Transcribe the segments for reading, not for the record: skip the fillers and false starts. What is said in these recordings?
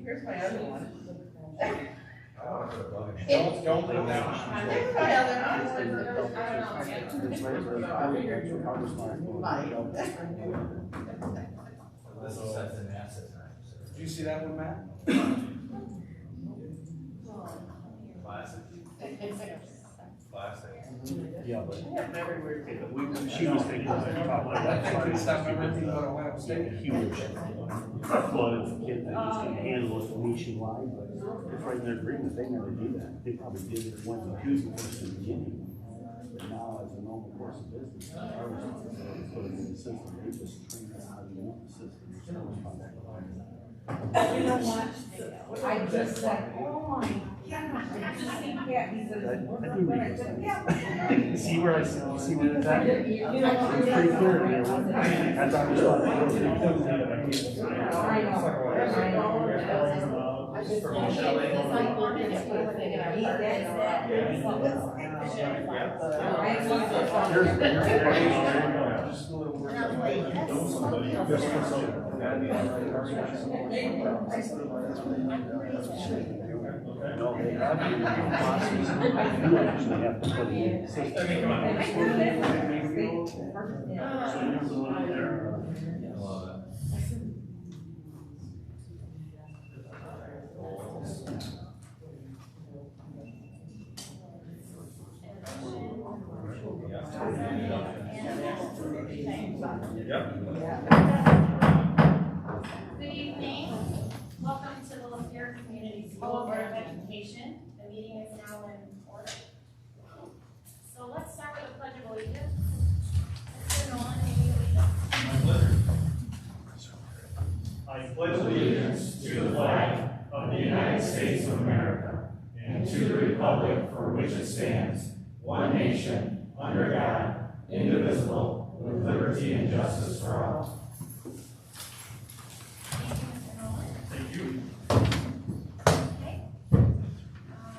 Here's my other one. Don't put that on. Here's my other This is such an asset time. Did you see that one, Matt? Classic. Classic. Yeah, but everywhere too. she was thinking about That thing could stop everything but Ohio State. huge flood of kids that just couldn't handle it nationwide, but it's right in their agreement, they never do that. They probably did it once or twice in the beginning. But now, as a normal course of business, our responsibility is put it in the system, they just train us how to use the system. It's not responsibility. You know what? I just said, oh my God. I just think that he says, I we're do not read gonna- this. yeah. See where it's at? It's pretty clear in there. That's our responsibility. No, they have to do the process. You actually have to put it in the system. Good evening. Welcome to the Lapeer Community School Board of Education. The meeting is now in order. So let's start with a pledge of allegiance. Mr. Nolan, may you lead us? My pleasure. I pledge allegiance to the flag of the United States of America and to the republic for which it stands, one nation, under God, indivisible, with liberty and justice for all. Thank you, Mr. Nolan. Thank you. Okay.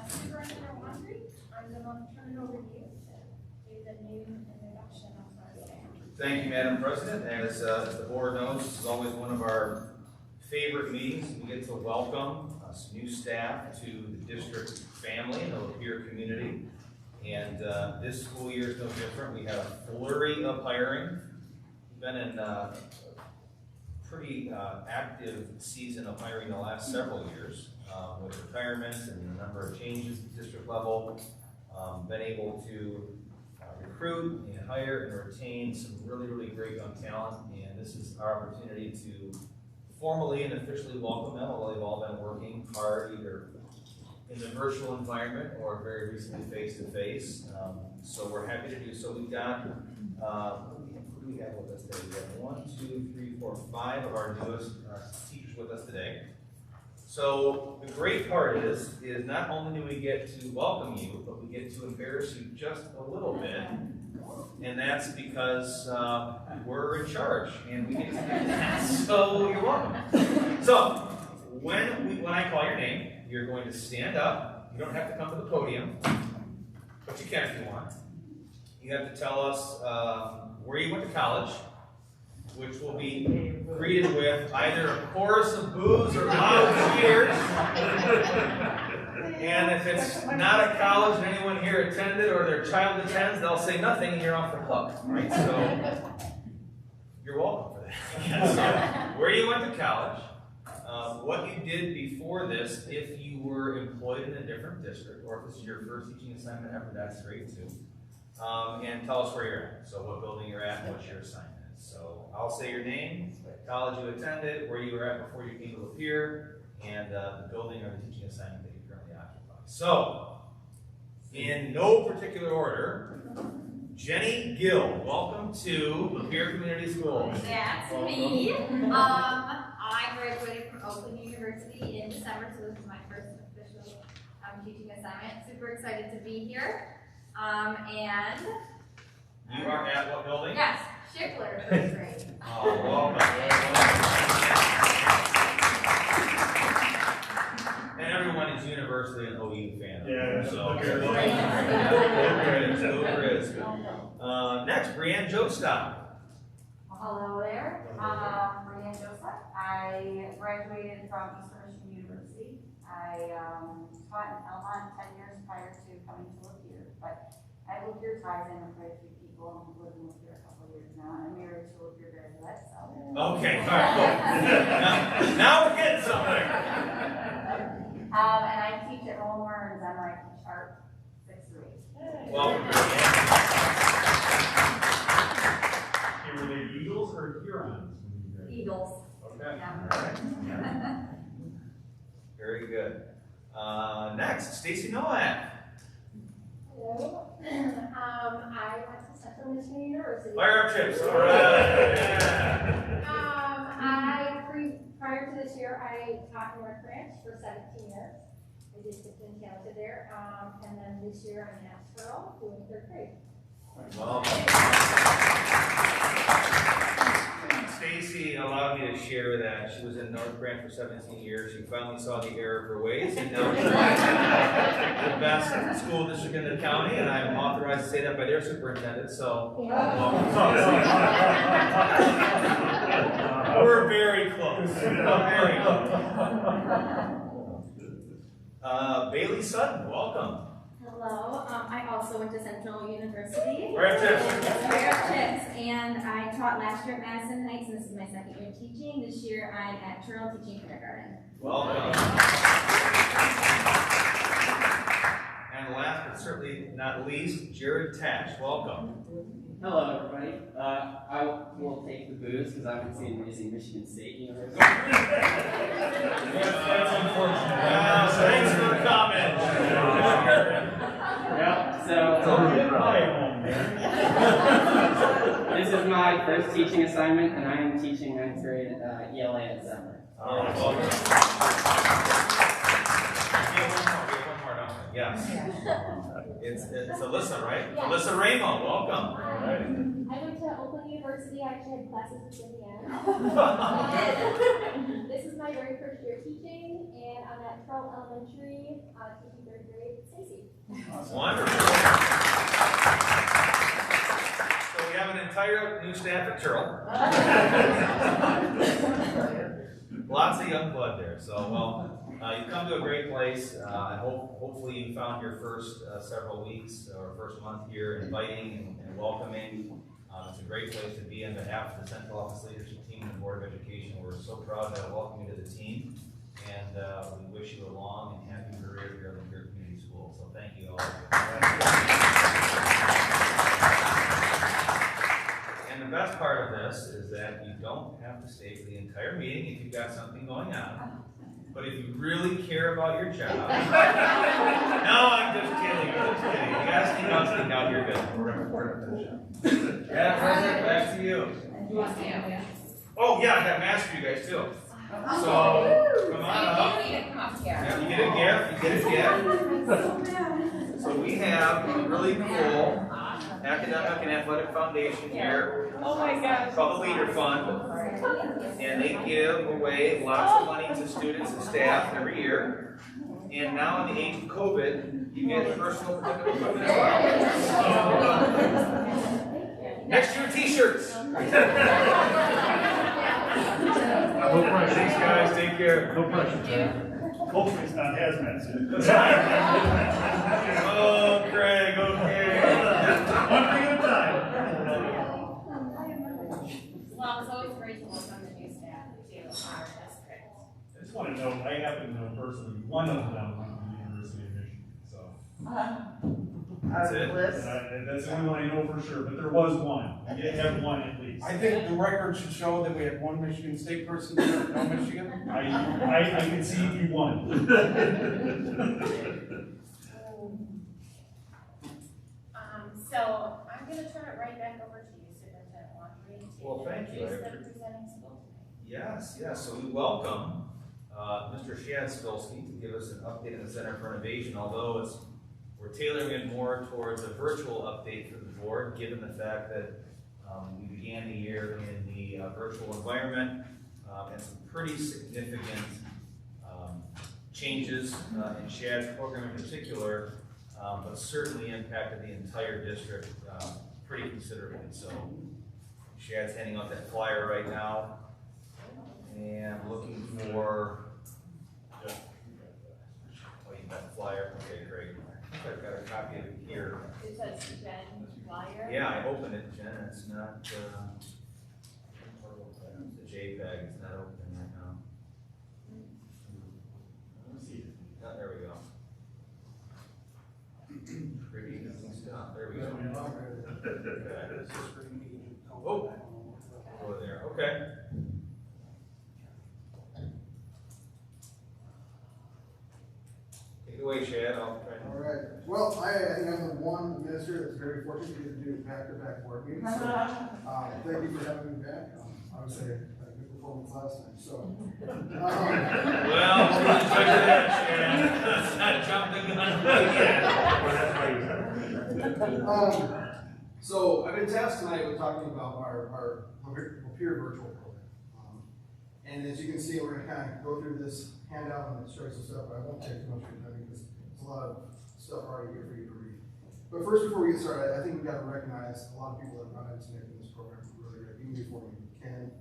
Superintendent Wandry, I'm going to turn it over to you to do the new introduction of our staff. Thank you, Madam President. As the board knows, this is always one of our favorite meetings. We get to welcome some new staff to the district family and the Lapeer community. And this school year is no different. We had a flurry of hiring. We've been in a pretty active season of hiring the last several years with retirements and a number of changes at the district level. Been able to recruit and hire and retain some really, really great young talent. And this is our opportunity to formally and officially welcome them, although they've all been working hard either in the virtual environment or very recently face-to-face. So we're happy to do so. We've got, who do we have with us today? We have 1, 2, 3, 4, 5 of our newest teachers with us today. So the great part is not only do we get to welcome you, but we get to embarrass you just a little bit. And that's because we're in charge and we get to do that. So you're welcome. So when I call your name, you're going to stand up. You don't have to come to the podium, but you can if you want. You have to tell us where you went to college, which will be greeted with either a chorus of boos or loud cheers. And if it's not a college and anyone here attended or their child attends, they'll say nothing and you're off the hook, right? So you're welcome for that. So, where you went to college, what you did before this, if you were employed in a different district, or if this is your first teaching assignment ever, that's great too. And tell us where you're at. So what building you're at and what your assignment is. So I'll say your name, college you attended, where you were at before you came to Lapeer, and the building or the teaching assignment that you currently occupy. So, in no particular order, Jenny Gill, welcome to Lapeer Community Schools. That's me. I graduated from Oakland University in December, so this is my first official teaching assignment. Super excited to be here. And you are at what building? yes, Schickler first grade. Oh, welcome. And everyone is universally an OU fan. Yeah, so there is. Next, Brianne Jostock. Hello there, Brianne Joseph. I graduated from Eastern Michigan University I taught in Elmont 10 years prior to coming to Lapeer, but I have Lapeer ties in with quite a few people and I've lived in Lapeer a couple of years now. I'm married to a Lapeer graduate, so. Okay, all right, cool. Now we're getting somewhere. And I teach at Rollmore and Zemmer. I teach art 6 through 8. Well, Were they Eagles or Hurons? Eagles. okay. Yeah. All right. Very good. Next, Stacy Nowak. Hello. I went to Central Michigan University. Fire up chips. All right. Prior to this year, I taught in North Branch for 17 years. I did 15 talented there. And then this year I'm at Turl doing 3rd grade. Well, Stacy allowed me to share that she was in North Branch for 17 years. She finally saw the error of her ways, and now she's the best school district in the county, and I'm authorized to say that by their superintendent, so. We're very close. Very close. Bailey Sutton, welcome. Hello, I also went to Central University. Fire up chips. Fire up chips. And I taught last year at Madison Heights, and this is my 2nd year teaching. This year I'm at Turl teaching kindergarten. Welcome. And last but certainly not least, Jared Tash, welcome. Hello, everybody. I will take the booze because I haven't seen Michigan State University. That's unfortunate. Thanks for the comment. Yep, so this is my first teaching assignment, and I am teaching 9th grade ELA at Zemmer. All right, welcome. We have one more, don't we? Yes. It's Alyssa, right? Yes. Alyssa Ramo, welcome. I went to Oakland University. I actually had classes with Indiana. This is my very first year teaching, and I'm at Turl Elementary, teaching 3rd grade. Stacy. Wonderful. So we have an entire new staff at Turl. Lots of young blood there. So, well, you've come to a great place. I hopefully you found your first several weeks or first month here inviting and welcoming. It's a great place to be on behalf of the Central Office Leadership Team and the Board of Education. We're so proud to welcome you to the team, and we wish you a long and happy career here at the Lapeer Community School. So thank you all. And the best part of this is that you don't have to stay for the entire meeting if you've got something going on. But if you really care about your job, no, I'm just kidding. I'm just kidding. You guys sneak out, you're good. We're gonna finish up. Yeah, President, back to you. Oh yeah, I got masks for you guys too. So come on up. Yeah, you get a gift. So we have a really cool academic and athletic foundation here. Oh my gosh. Called the Leader Fund. And they give away lots of money to students and staff every year. And now in the age of COVID, you get personal protective equipment as well. Next year, t-shirts. No pressure. Thanks guys, take care. No pressure, Jack. Hopefully it's not hazmat suit. Oh, Craig, okay. One thing at a time. Well, it's always great to welcome the new staff to our district. I just want to know, I happen to know personally one of them went to the University of Michigan, so. That's it. That's the only one I know for sure, but there was one. I did have one at least. I think the record should show that we had one Michigan State person there, no Michigan. I can see you won. So I'm going to turn it right back over to you, Superintendent Laundry, to Well, thank you. introduce the presenting school tonight. Yes, so we welcome Mr. Shadspilsky to give us an update on the Center for Innovation, although we're tailoring it more towards a virtual update for the board, given the fact that we began the year in the virtual environment and some pretty significant changes in Shad's program in particular, but certainly impacted the entire district pretty considerably. So Shad's handing out that flyer right now and looking for Jen flyer. Yeah, I opened it, Jen, it's not, the JPEG is not open right now. Oh, there we go. Pretty looking stuff, there we go. Okay. Oh, over there, okay. Take it away, Chad, I'll try All right. Well, I think I'm the one administrator that's very fortunate to get to do back-to-back board meetings. So, thank you for having me back. Obviously, I had a good performance last time, so. Well, check that, Chad. Let's not jump the gun. So I've been tasked tonight with talking about our peer virtual program. And as you can see, we're gonna kind of go through this handout and show you some stuff, but I won't take too much of your time because there's a lot of stuff already here for you to read. But first, before we get started, I think we've got to recognize a lot of people that run into making this program really great, even before me. Ken,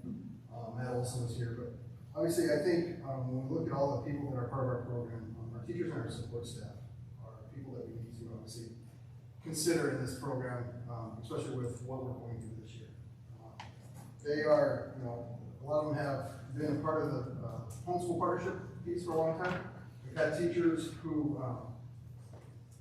Matt Olson was here, but obviously I think when we look at all the people that are part of our program, our teachers and our support staff are people that we need to obviously consider in this program, especially with what we're going through this year. They are, you know, a lot of them have been a part of the homeschool partnership piece for a long time. We've had teachers who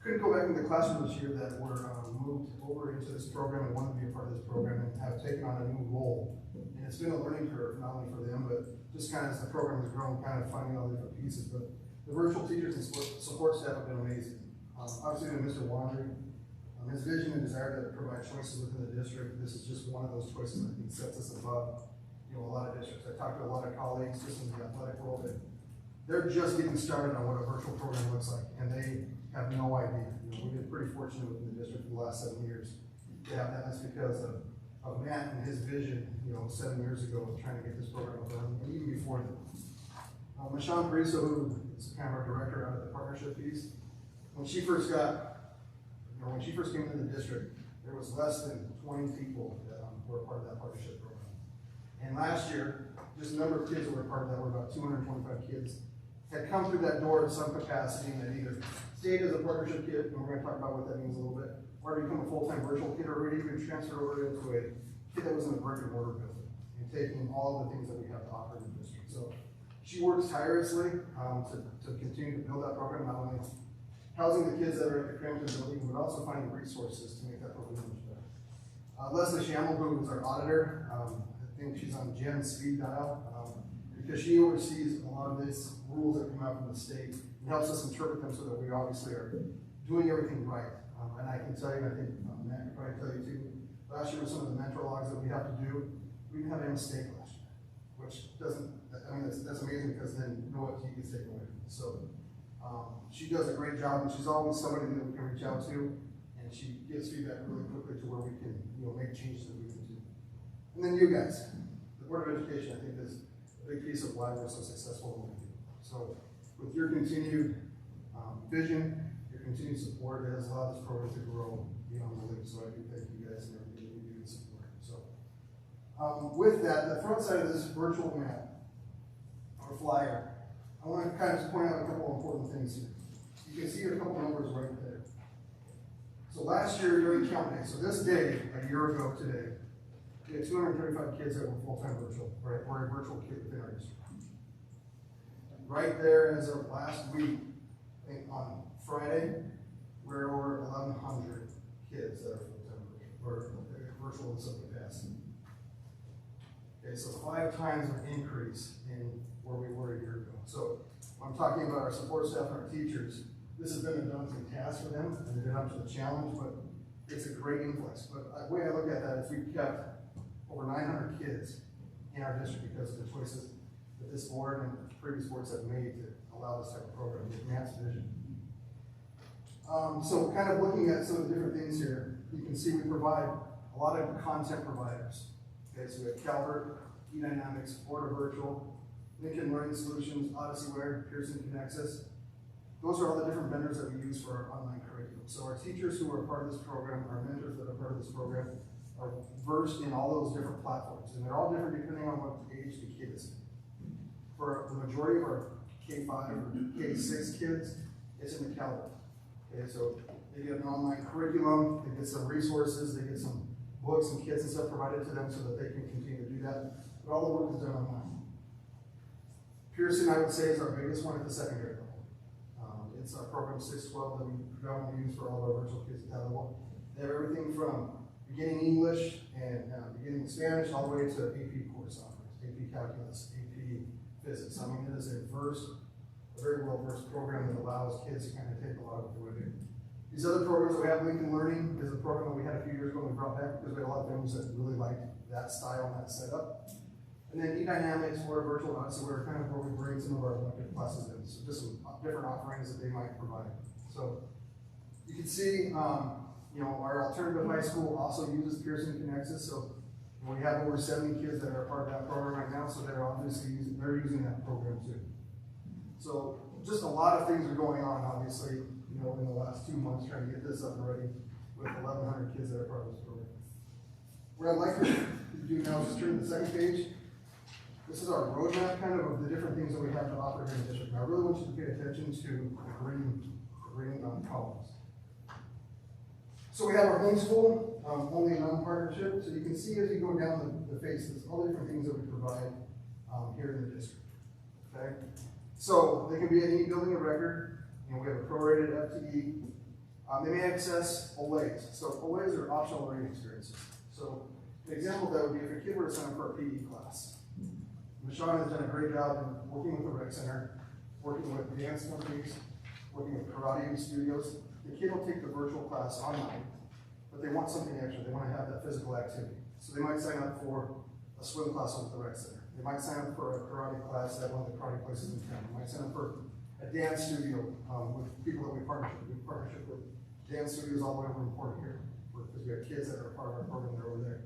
couldn't go back into the classroom this year that were moved over into this program and wanted to be a part of this program and have taken on a new role. And it's been a learning curve, not only for them, but just kind of as the program has grown, kind of finding all the different pieces. But the virtual teachers and support staff have been amazing. Obviously, Mr. Wandry, his vision and desire to provide choices within the district, this is just one of those choices that I think sets us above, you know, a lot of districts. I talked to a lot of colleagues just in the athletic world, and they're just getting started on what a virtual program looks like, and they have no idea. You know, we've been pretty fortunate within the district for the last 7 years to have that. That's because of Matt and his vision, you know, 7 years ago of trying to get this program done, and even before that. Michonne Pariso, who is kind of our director out of the partnership piece, when she first came into the district, there was less than 20 people that were part of that partnership program. And last year, just the number of kids that were part of that were about 225 kids, had come through that door in some capacity and had either stayed as a partnership kid, and we're going to talk about what that means a little bit, or become a full-time virtual kid, or even transferred over into a kid that was in a brick and mortar building, and taking all the things that we have to offer in the district. So she works tirelessly to continue to build that program, not only housing the kids that are at the Crampton building, but also finding resources to make that program much better. Leslie Shamel, who is our auditor, I think she's on Jen's speed dial, because she oversees a lot of these rules that come out from the state and helps us interpret them so that we obviously are doing everything right. And I can tell you, and I think Matt can probably tell you too, last year with some of the mentor logs that we have to do, we didn't have any mistake last year, which doesn't, I mean, that's amazing because then no OT gets taken away from us. So she does a great job, and she's always somebody that we can reach out to, and she gives feedback really quickly to where we can, you know, make changes that we can do. And then you guys, the Board of Education, I think is a big piece of why we're so successful in what we do. So with your continued vision, your continued support, it has allowed this program to grow beyond belief. So I do thank you guys and everything that you do to support it. So with that, the front side of this virtual map or flyer, I want to kind of just point out a couple of important things here. You can see a couple numbers right there. So last year during count day, so this day, a year ago today, we had 235 kids that were full-time virtual, right? We're a virtual kid within our district. Right there as of last week, I think on Friday, we're over 1,100 kids that are full-time virtual in some capacity. Okay, so 5 times an increase in where we were a year ago. So when I'm talking about our support staff and our teachers, this has been a daunting task for them, and they've been up to the challenge, but it's a great influx. But the way I look at that is we kept over 900 kids in our district because of the choices that this board and previous boards have made to allow this type of program, with Matt's vision. So kind of looking at some of the different things here, you can see we provide a lot of content providers. Okay, so we have Calvert, eDynamics, Florida Virtual, Lincoln Learning Solutions, Odyssey-ware, Pearson Connexus. Those are all the different vendors that we use for our online curriculum. So our teachers who are part of this program, our mentors that are part of this program, are versed in all those different platforms. And they're all different depending on what age the kid is. For the majority of our K-5 or K-6 kids, it's in the Calvert. Okay, so They get an online curriculum, they get some resources, they get some books and kits and stuff provided to them so that they can continue to do that. But all the work is done online. Pearson, I would say, is our biggest one at the secondary level. It's our program 612 that we predominantly use for all of our virtual kids at that level. They have everything from beginning English and beginning Spanish all the way to AP course offerings, AP Calculus, AP Physics. I mean, it is a very well-versed program that allows kids to kind of take a lot of what we do. These other programs that we have, Lincoln Learning, is a program that we had a few years ago and we brought back because we had a lot of families that really liked that style and that setup. And then eDynamics, or virtual nuts, so we're kind of where we bring some of our elective classes in. So just some different offerings that they might provide. So you can see, our alternative high school also uses Pearson Connexus. So we have over 70 kids that are part of that program right now. So they're obviously using that program too. So just a lot of things are going on, obviously, in the last 2 months trying to get this up and ready with 1,100 kids that are part of this program. What I'd like to do now is just turn to the second page. This is our roadmap kind of the different things that we have to offer here in the district. Now, I really want you to pay attention to the green columns. So we have our homeschool, only non-partnership. So you can see as you go down the faces, all the different things that we provide here in the district. Okay? So they can be any building of record. We have a prorated FTE. They may access OLAs. So OLAs are optional learning experiences. So an example of that would be if a kid were to sign up for a PE class. Michonne has done a great job in working with the rec center, working with dance companies, working with karate studios. The kid will take the virtual class online, but they want something extra. They want to have that physical activity. So they might sign up for a swim class with the rec center. They might sign up for a karate class at one of the karate places in town. They might sign up for a dance studio with people that we partnership with. We partnership with dance studios all the way over in Port here, because we have kids that are part of our program that are over there.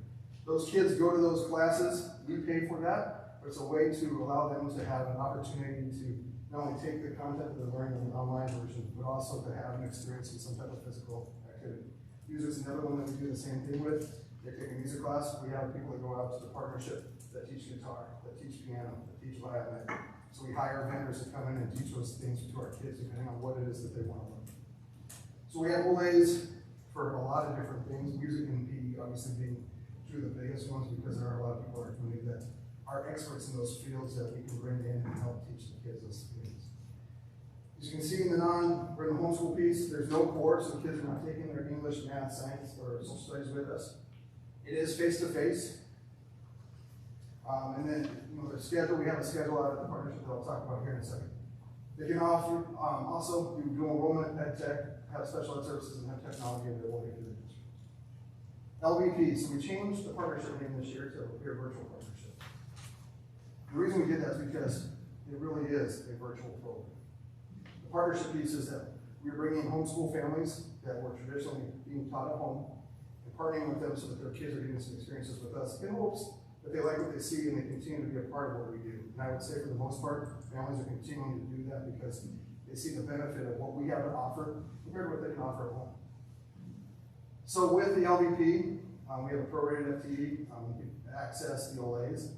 Those kids go to those classes. We pay for that. But it's a way to allow them to have an opportunity to not only take the content that they're learning in the online version, but also to have an experience in some type of physical activity. Users, another one that we do the same thing with. They take a music class. We have people that go out to the partnership that teach guitar, that teach piano, that teach violin. So we hire vendors to come in and teach those things to our kids depending on what it is that they want to learn. So we have OLAs for a lot of different things. Music and PE obviously being two of the biggest ones because there are a lot of people in our community that are experts in those fields that we can bring in and help teach the kids those things. As you can see in the homeschool piece, there's no core, so kids are not taking their English, math, science, or social studies with us. It is face-to-face. And then, the schedule, we have a schedule out of the partnership that I'll talk about here in a second. They can offer, also do dual enrollment, ed tech, have special ed services, and have technology available here to the district. LVP, so we changed the partnership name this year to a peer virtual partnership. The reason we did that is because it really is a virtual program. The partnership piece is that we're bringing homeschool families that were traditionally being taught at home and partnering with them so that their kids are getting some experiences with us in hopes that they like what they see and they continue to be a part of what we do. And I would say for the most part, families are continuing to do that because they see the benefit of what we have to offer compared to what they can offer at home. So with the LVP, we have a prorated FTE, we can access the OLAs.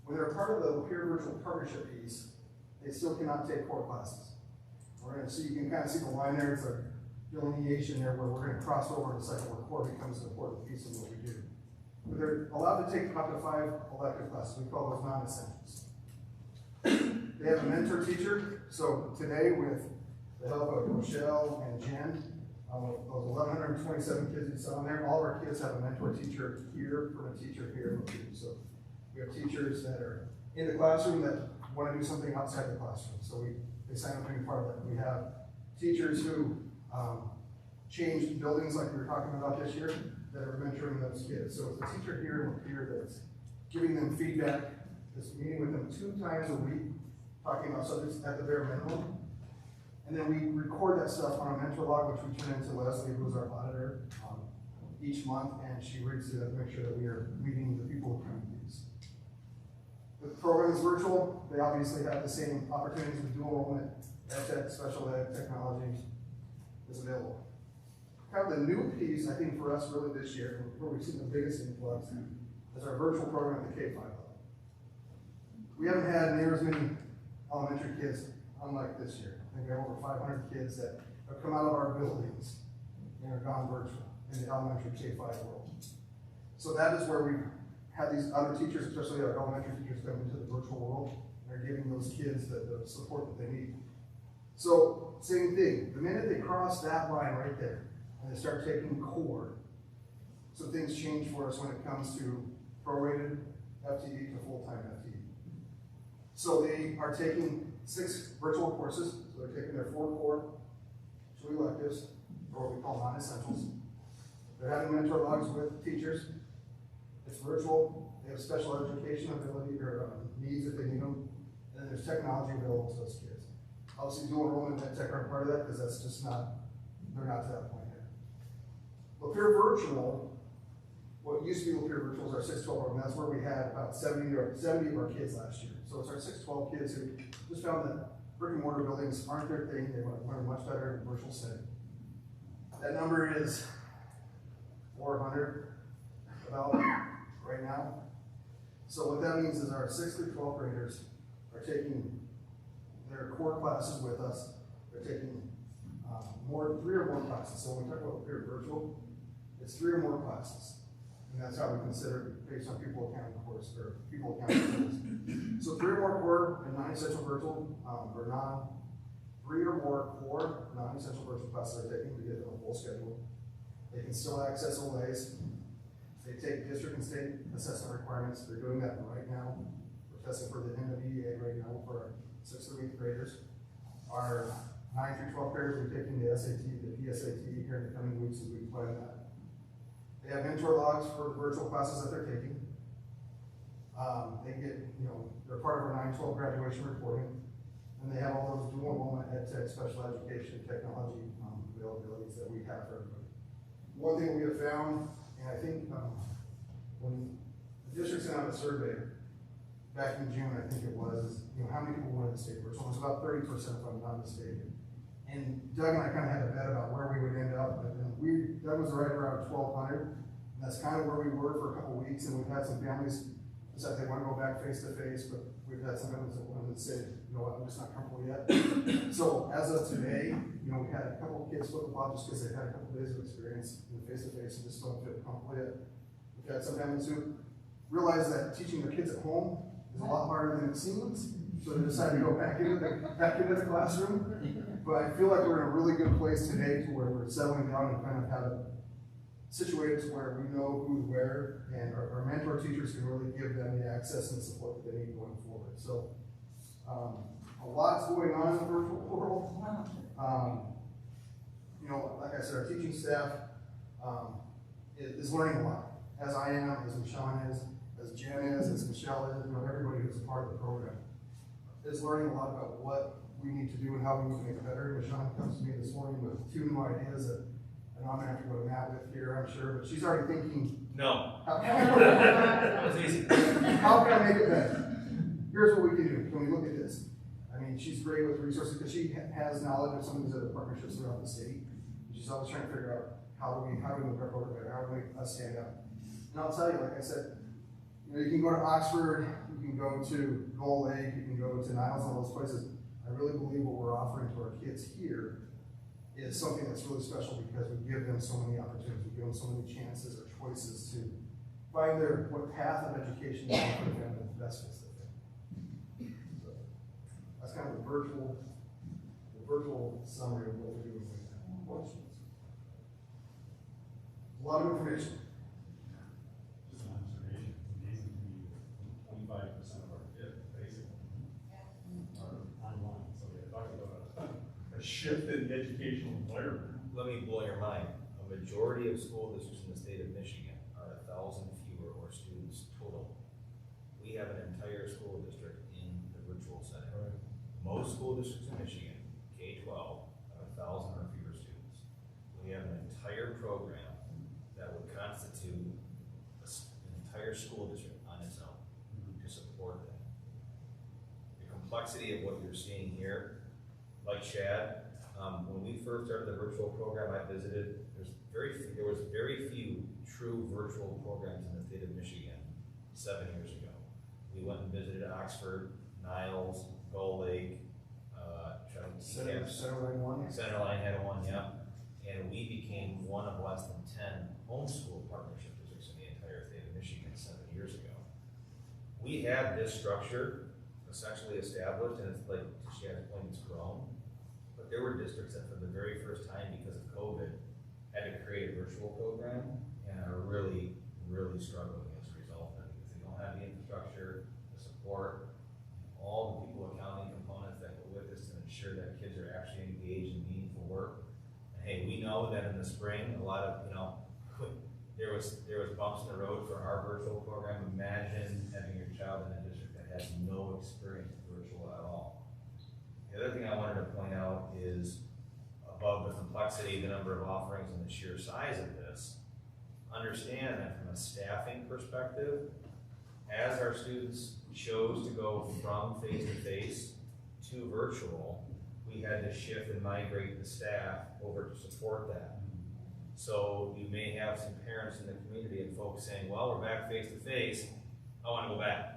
When they're part of the peer virtual partnership piece, they still cannot take core classes. We're going to see, you can kind of see the line there, it's a delineation there where we're going to cross over to the second where core becomes an important piece of what we do. But they're allowed to take up to 5 elective classes. We call those non-essentials. They have a mentor teacher. So today, with the help of Rochelle and Jen, those 1,127 kids you saw in there, all of our kids have a mentor teacher here from a teacher here. So we have teachers that are in the classroom that want to do something outside the classroom. So they sign up to be part of that. We have teachers who changed buildings like we were talking about this year that are mentoring those kids. So it's a teacher here and here that's giving them feedback, that's meeting with them 2 times a week, talking about subjects at the bare minimum. And then we record that stuff on a mentor log, which we turn into Leslie, who's our auditor, each month, and she reads it to make sure that we are meeting the people who come to these. The program is virtual. They obviously have the same opportunities with dual enrollment, ed tech, special ed, technology is available. Kind of the new piece, I think, for us really this year, where we've seen the biggest influx, is our virtual program at the K-5 level. We haven't had near as many elementary kids unlike this year. I think we have over 500 kids that have come out of our buildings and are gone virtual in the elementary K-5 world. So that is where we had these other teachers, especially our elementary teachers, come into the virtual world. They're giving those kids the support that they need. So, same thing, the minute they cross that line right there, and they start taking core, some things change for us when it comes to prorated FTE to full-time FTE. So they are taking 6 virtual courses, so they're taking their 4 core, 2 electives, or what we call non-essentials. They're having mentor logs with teachers. It's virtual. They have special education ability or needs if they need them. And then there's technology available to those kids. Obviously, dual enrollment and tech aren't part of that because that's just not, they're not to that point yet. Lapeer Virtual, what used to be Lapeer Virtual is our 612 program. That's where we had about 70 of our kids last year. So it's our 612 kids who just found that brick and mortar buildings aren't their thing. They want to learn much better in a virtual setting. That number is 400 about right now. So what that means is our 6th through 12th graders are taking their core classes with us. They're taking 3 or more classes. So when we talk about Lapeer Virtual, it's 3 or more classes. And that's how we consider it based on people accounting course or people accounting courses. So 3 or more core and non-essential virtual or 3 or more core non-essential virtual classes they're taking to get them a full schedule. They can still access OLAs. They take district and state assessment requirements. They're doing that right now. We're testing for the NWEA right now for our 6th through 8th graders. Our 9 through 12 graders are taking the SAT, the PSAT here in the coming weeks as we plan that. They have mentor logs for the virtual classes that they're taking. They get, they're part of our 9-12 graduation reporting. And they have all those dual enrollment ed tech, special education, technology availabilities that we have for everybody. One thing we have found, and I think when the district sent out a survey back in June, I think it was, is, how many people wanted to stay virtual? It was about 30% if I'm not mistaken. And Doug and I kind of had a bet about where we would end up, and Doug was right around 1,200. And that's kind of where we were for a couple of weeks, and we've had some families decide they want to go back face to face, but we've had some families that wanted to say, you know what, I'm just not comfortable yet. So as of today, we had a couple of kids flip the flop just because they've had a couple of days of experience in face to face and just don't feel comfortable yet. We've had some families who realize that teaching their kids at home is a lot harder than it seems, so they decided to go back into the classroom. But I feel like we're in a really good place today to where we're settling down and kind of have it situated to where we know who's where, and our mentor teachers can really give them the access and support that they need going forward. So a lot's going on in the virtual world. Like I said, our teaching staff is learning a lot, as I am, as Michelle is, as Jen is, as Michelle is, everybody who's a part of the program is learning a lot about what we need to do and how we need to make it better. Michelle comes to me this morning with 2 new ideas that I'm gonna have to go to Matt with here, I'm sure, but she's already thinking. No. That was easy. How can I make it better? Here's what we can do. Can we look at this? I mean, she's great with resources because she has knowledge of some of these other partnerships throughout the state. She's always trying to figure out how do we make our program better, how do we make us stand out. And I'll tell you, like I said, you can go to Oxford, you can go to Gull Lake, you can go to Niles, and all those places. I really believe what we're offering to our kids here is something that's really special because we give them so many opportunities, we give them so many chances or choices to find what path of education is going to put them in the best fits for them. So that's kind of the virtual summary of what we're doing right now. Questions? A lot of information. Just an observation, it's amazing to me that 25% of our kids basically are online. So we talked about a shift in the educational environment. Let me blow your mind. A majority of school districts in the state of Michigan are 1,000 fewer or students total. We have an entire school district in the virtual setting. Right. Most school districts in Michigan, K-12, have 1,000 or fewer students. We have an entire program that would constitute an entire school district on its own to support that. The complexity of what you're seeing here, like Chad, when we first started the virtual program I visited, there was very few true virtual programs in the state of Michigan 7 years ago. We went and visited Oxford, Niles, Gull Lake, Centerline one. Centerline had one, yeah. and we became one of less than 10 homeschool partnership districts in the entire state of Michigan 7 years ago. We had this structure essentially established, and it's like she has point, it's grown. But there were districts that for the very first time, because of COVID, had to create a virtual program and are really, really struggling as a result of it because they don't have the infrastructure, the support, all the people accounting components that go with this to ensure that kids are actually engaged in meaningful work. And hey, we know that in the spring, a lot of, there was bumps in the road for our virtual program. Imagine having your child in a district that has no experience with virtual at all. The other thing I wanted to point out is above the complexity, the number of offerings, and the sheer size of this, understand that from a staffing perspective, as our students chose to go from face-to-face to virtual, we had to shift and migrate the staff over to support that. So you may have some parents in the community and folks saying, well, we're back face-to-face, I want to go back.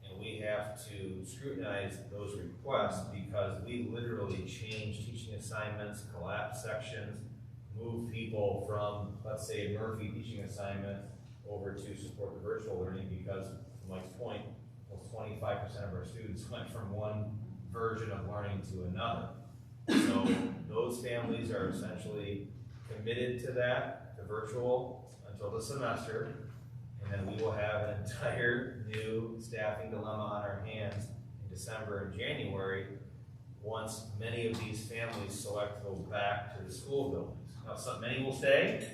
And we have to scrutinize those requests because we literally change teaching assignments, collapse sections, move people from, let's say, a Murphy teaching assignment over to support the virtual learning because, to Mike's point, almost 25% of our students went from one version of learning to another. So those families are essentially committed to that, to virtual, until the semester, and then we will have an entire new staffing dilemma on our hands in December and January once many of these families select to go back to the school buildings. Now, many will stay,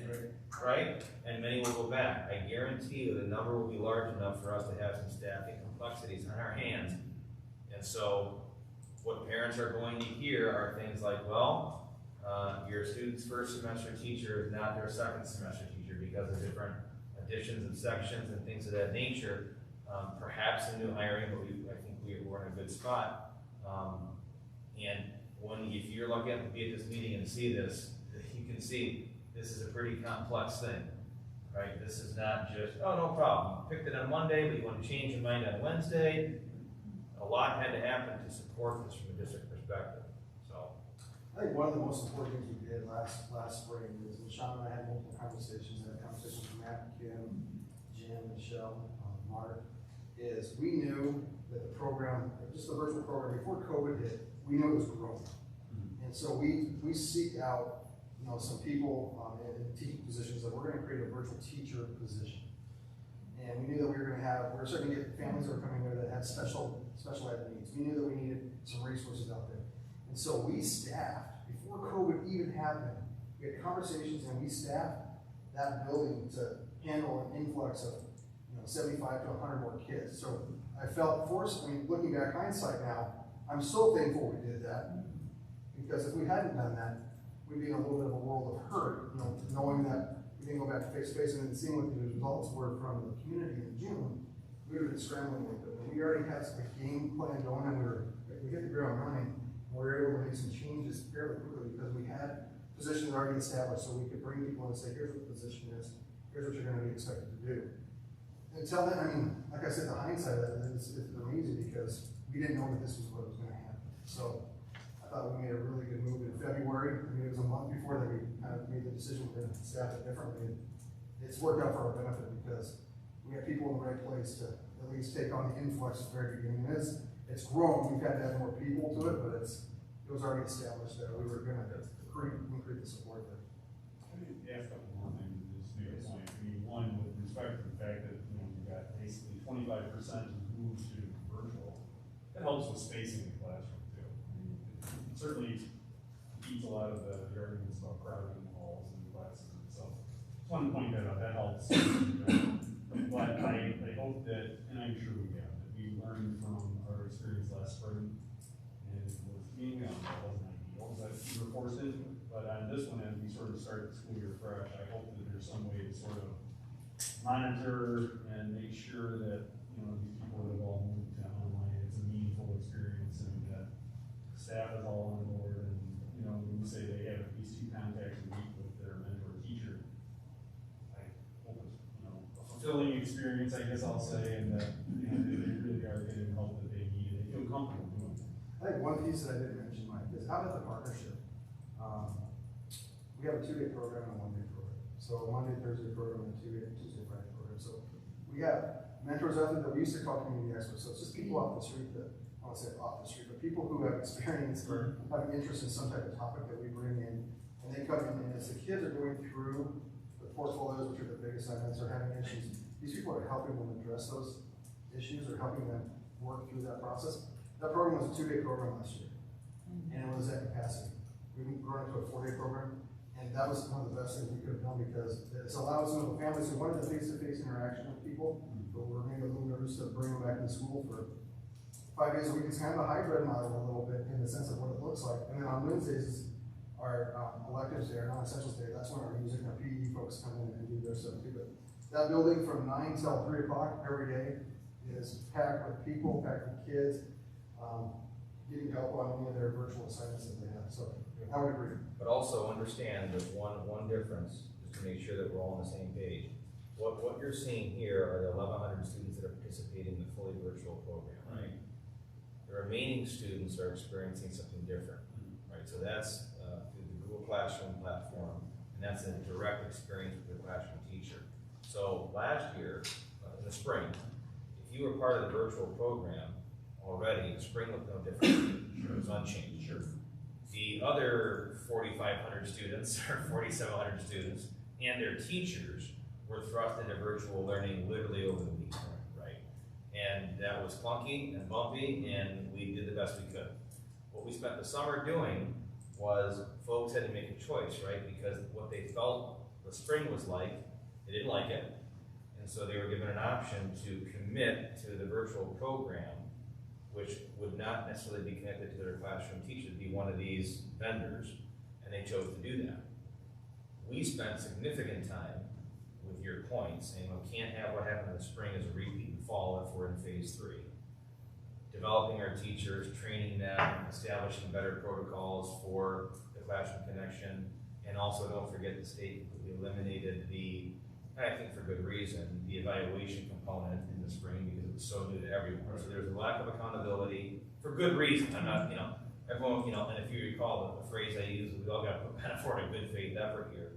right? And many will go back. I guarantee you the number will be large enough for us to have some staffing complexities on our hands. And so what parents are going to hear are things like, well, your student's first semester teacher is not their second semester teacher because of different additions of sections and things of that nature. Perhaps a new hiring, but I think we're in a good spot. And if you're lucky enough to be at this meeting and see this, you can see this is a pretty complex thing, right? This is not just, oh, no problem, you picked it on Monday, but you want to change your mind on Wednesday. A lot had to happen to support this from a district perspective. So, I think one of the most important things we did last spring is, and Sean and I had multiple conversations, I had conversations with Matt, Kim, Jim, Michelle, Mark, is we knew that the program, just the virtual program, before COVID hit, we knew it was growing. And so we seeked out some people in teaching positions that we're going to create a virtual teacher position. And we knew that we were starting to get families that were coming there that had special ed needs. We knew that we needed some resources out there. And so we staffed, before COVID even happened, we had conversations and we staffed that building to handle an influx of 75 to 100 more kids. So I felt forced, looking back hindsight now, I'm so thankful we did that, because if we hadn't done that, we'd be in a little bit of a world of hurt, knowing that we didn't go back to face-to-face and then seeing what the results were from the community in June, we would have been scrambling with it. But we already had a game plan going, and we hit the ground running, and we were able to make some changes fairly quickly because we had positions already established, so we could bring people in and say, here's what the position is, here's what you're going to be expected to do. Until then, like I said, the hindsight of that is amazing because we didn't know that this was what was going to happen. So I thought we made a really good move in February. It was a month before that we kind of made the decision we're going to staff it differently. It's worked out for our benefit because we have people in the right place to at least take on the influx at the very beginning. It's grown. We've had to add more people to it, but it was already established that we were going to increase the support there. I mean, ask a couple more things to just make a point. One, with respect to the fact that you've got basically 25% moved to virtual, that helps with spacing in the classroom too. It certainly beats a lot of the arguments about crowding in the halls and classes and stuff. Just want to point that out. That helps. But I hope that, and I'm sure we have, that we learned from our experience last spring, and with being that wasn't ideal, that we were forced into. But on this one, as we sort of start the school year fresh, I hope that there's some way to sort of monitor and make sure that these people that have all moved to online, it's a meaningful experience, and that staff is all on board. And when we say they have at least 2 contacts a week with their mentor teacher, I hope it's a fulfilling experience, I guess I'll say, and that they really are getting help that they need. They feel comfortable doing it. I think one piece that I didn't mention, Mike, is out of the partnership. we have a 2-day program and a 1-day program. So Monday, Thursday program and a 2-day, Tuesday, Friday program. So we have mentors out there that we used to call community experts. So it's just people off the street that, I don't want to say off the street, but people who have experience or have an interest in some type of topic that we bring in. And they come in, and as the kids are going through the portfolios, which are the big assignments, or having issues, these people are helping them address those issues or helping them work through that process. That program was a 2-day program last year, and it was at capacity. We've grown into a 4-day program, and that was one of the best things we could have done because it's allowed some of the families who wanted the face-to-face interaction with people, but were maybe a little nervous to bring them back into school for 5 days a week. It's kind of a hybrid model a little bit in the sense of what it looks like. And then on Wednesdays, our electives day, our non-essentials day, that's when our music and our PE folks come in and do their stuff too. But that building from 9 till 3 o'clock every day is packed with people, packed with kids, getting help on any of their virtual assignments that they have. So I would agree. But also understand that one difference is to make sure that we're all on the same page. What you're seeing here are the 1,100 students that are participating in the fully virtual program, right? The remaining students are experiencing something different, right? So that's through the Google Classroom platform, and that's a direct experience with the classroom teacher. So last year, in the spring, if you were part of the virtual program already, spring looked no different. It was unchanged. Sure. The other 4,500 students or 4,700 students and their teachers were thrust into virtual learning literally over the week, right? And that was clunky and bumpy, and we did the best we could. What we spent the summer doing was folks had to make a choice, right? Because what they felt the spring was like, they didn't like it. And so they were given an option to commit to the virtual program, which would not necessarily be connected to their classroom teacher, to be one of these vendors, and they chose to do that. We spent significant time, with your point, saying we can't have what happened in the spring as a repeat in the fall if we're in phase 3. Developing our teachers, training them, establishing better protocols for the classroom connection, and also don't forget the state completely eliminated the, I think for good reason, the evaluation component in the spring because it was so new to everyone. So there's a lack of accountability for good reason. I'm not, everyone, and if you recall the phrase I use, we all got to kind of afford a good faith effort here.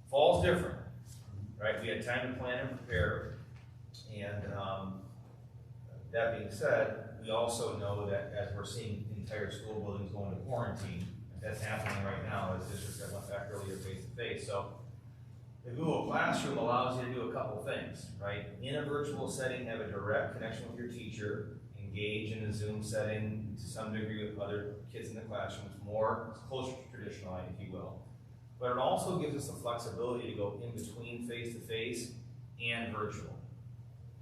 Fall's different, right? We had time to plan and prepare, and that being said, we also know that as we're seeing entire school buildings go into quarantine, that's happening right now as districts that went back earlier face-to-face. So the Google Classroom allows you to do a couple things, right? In a virtual setting, have a direct connection with your teacher, engage in a Zoom setting to some degree with other kids in the classroom. It's closer to traditional, if you will. But it also gives us the flexibility to go in between face-to-face and virtual,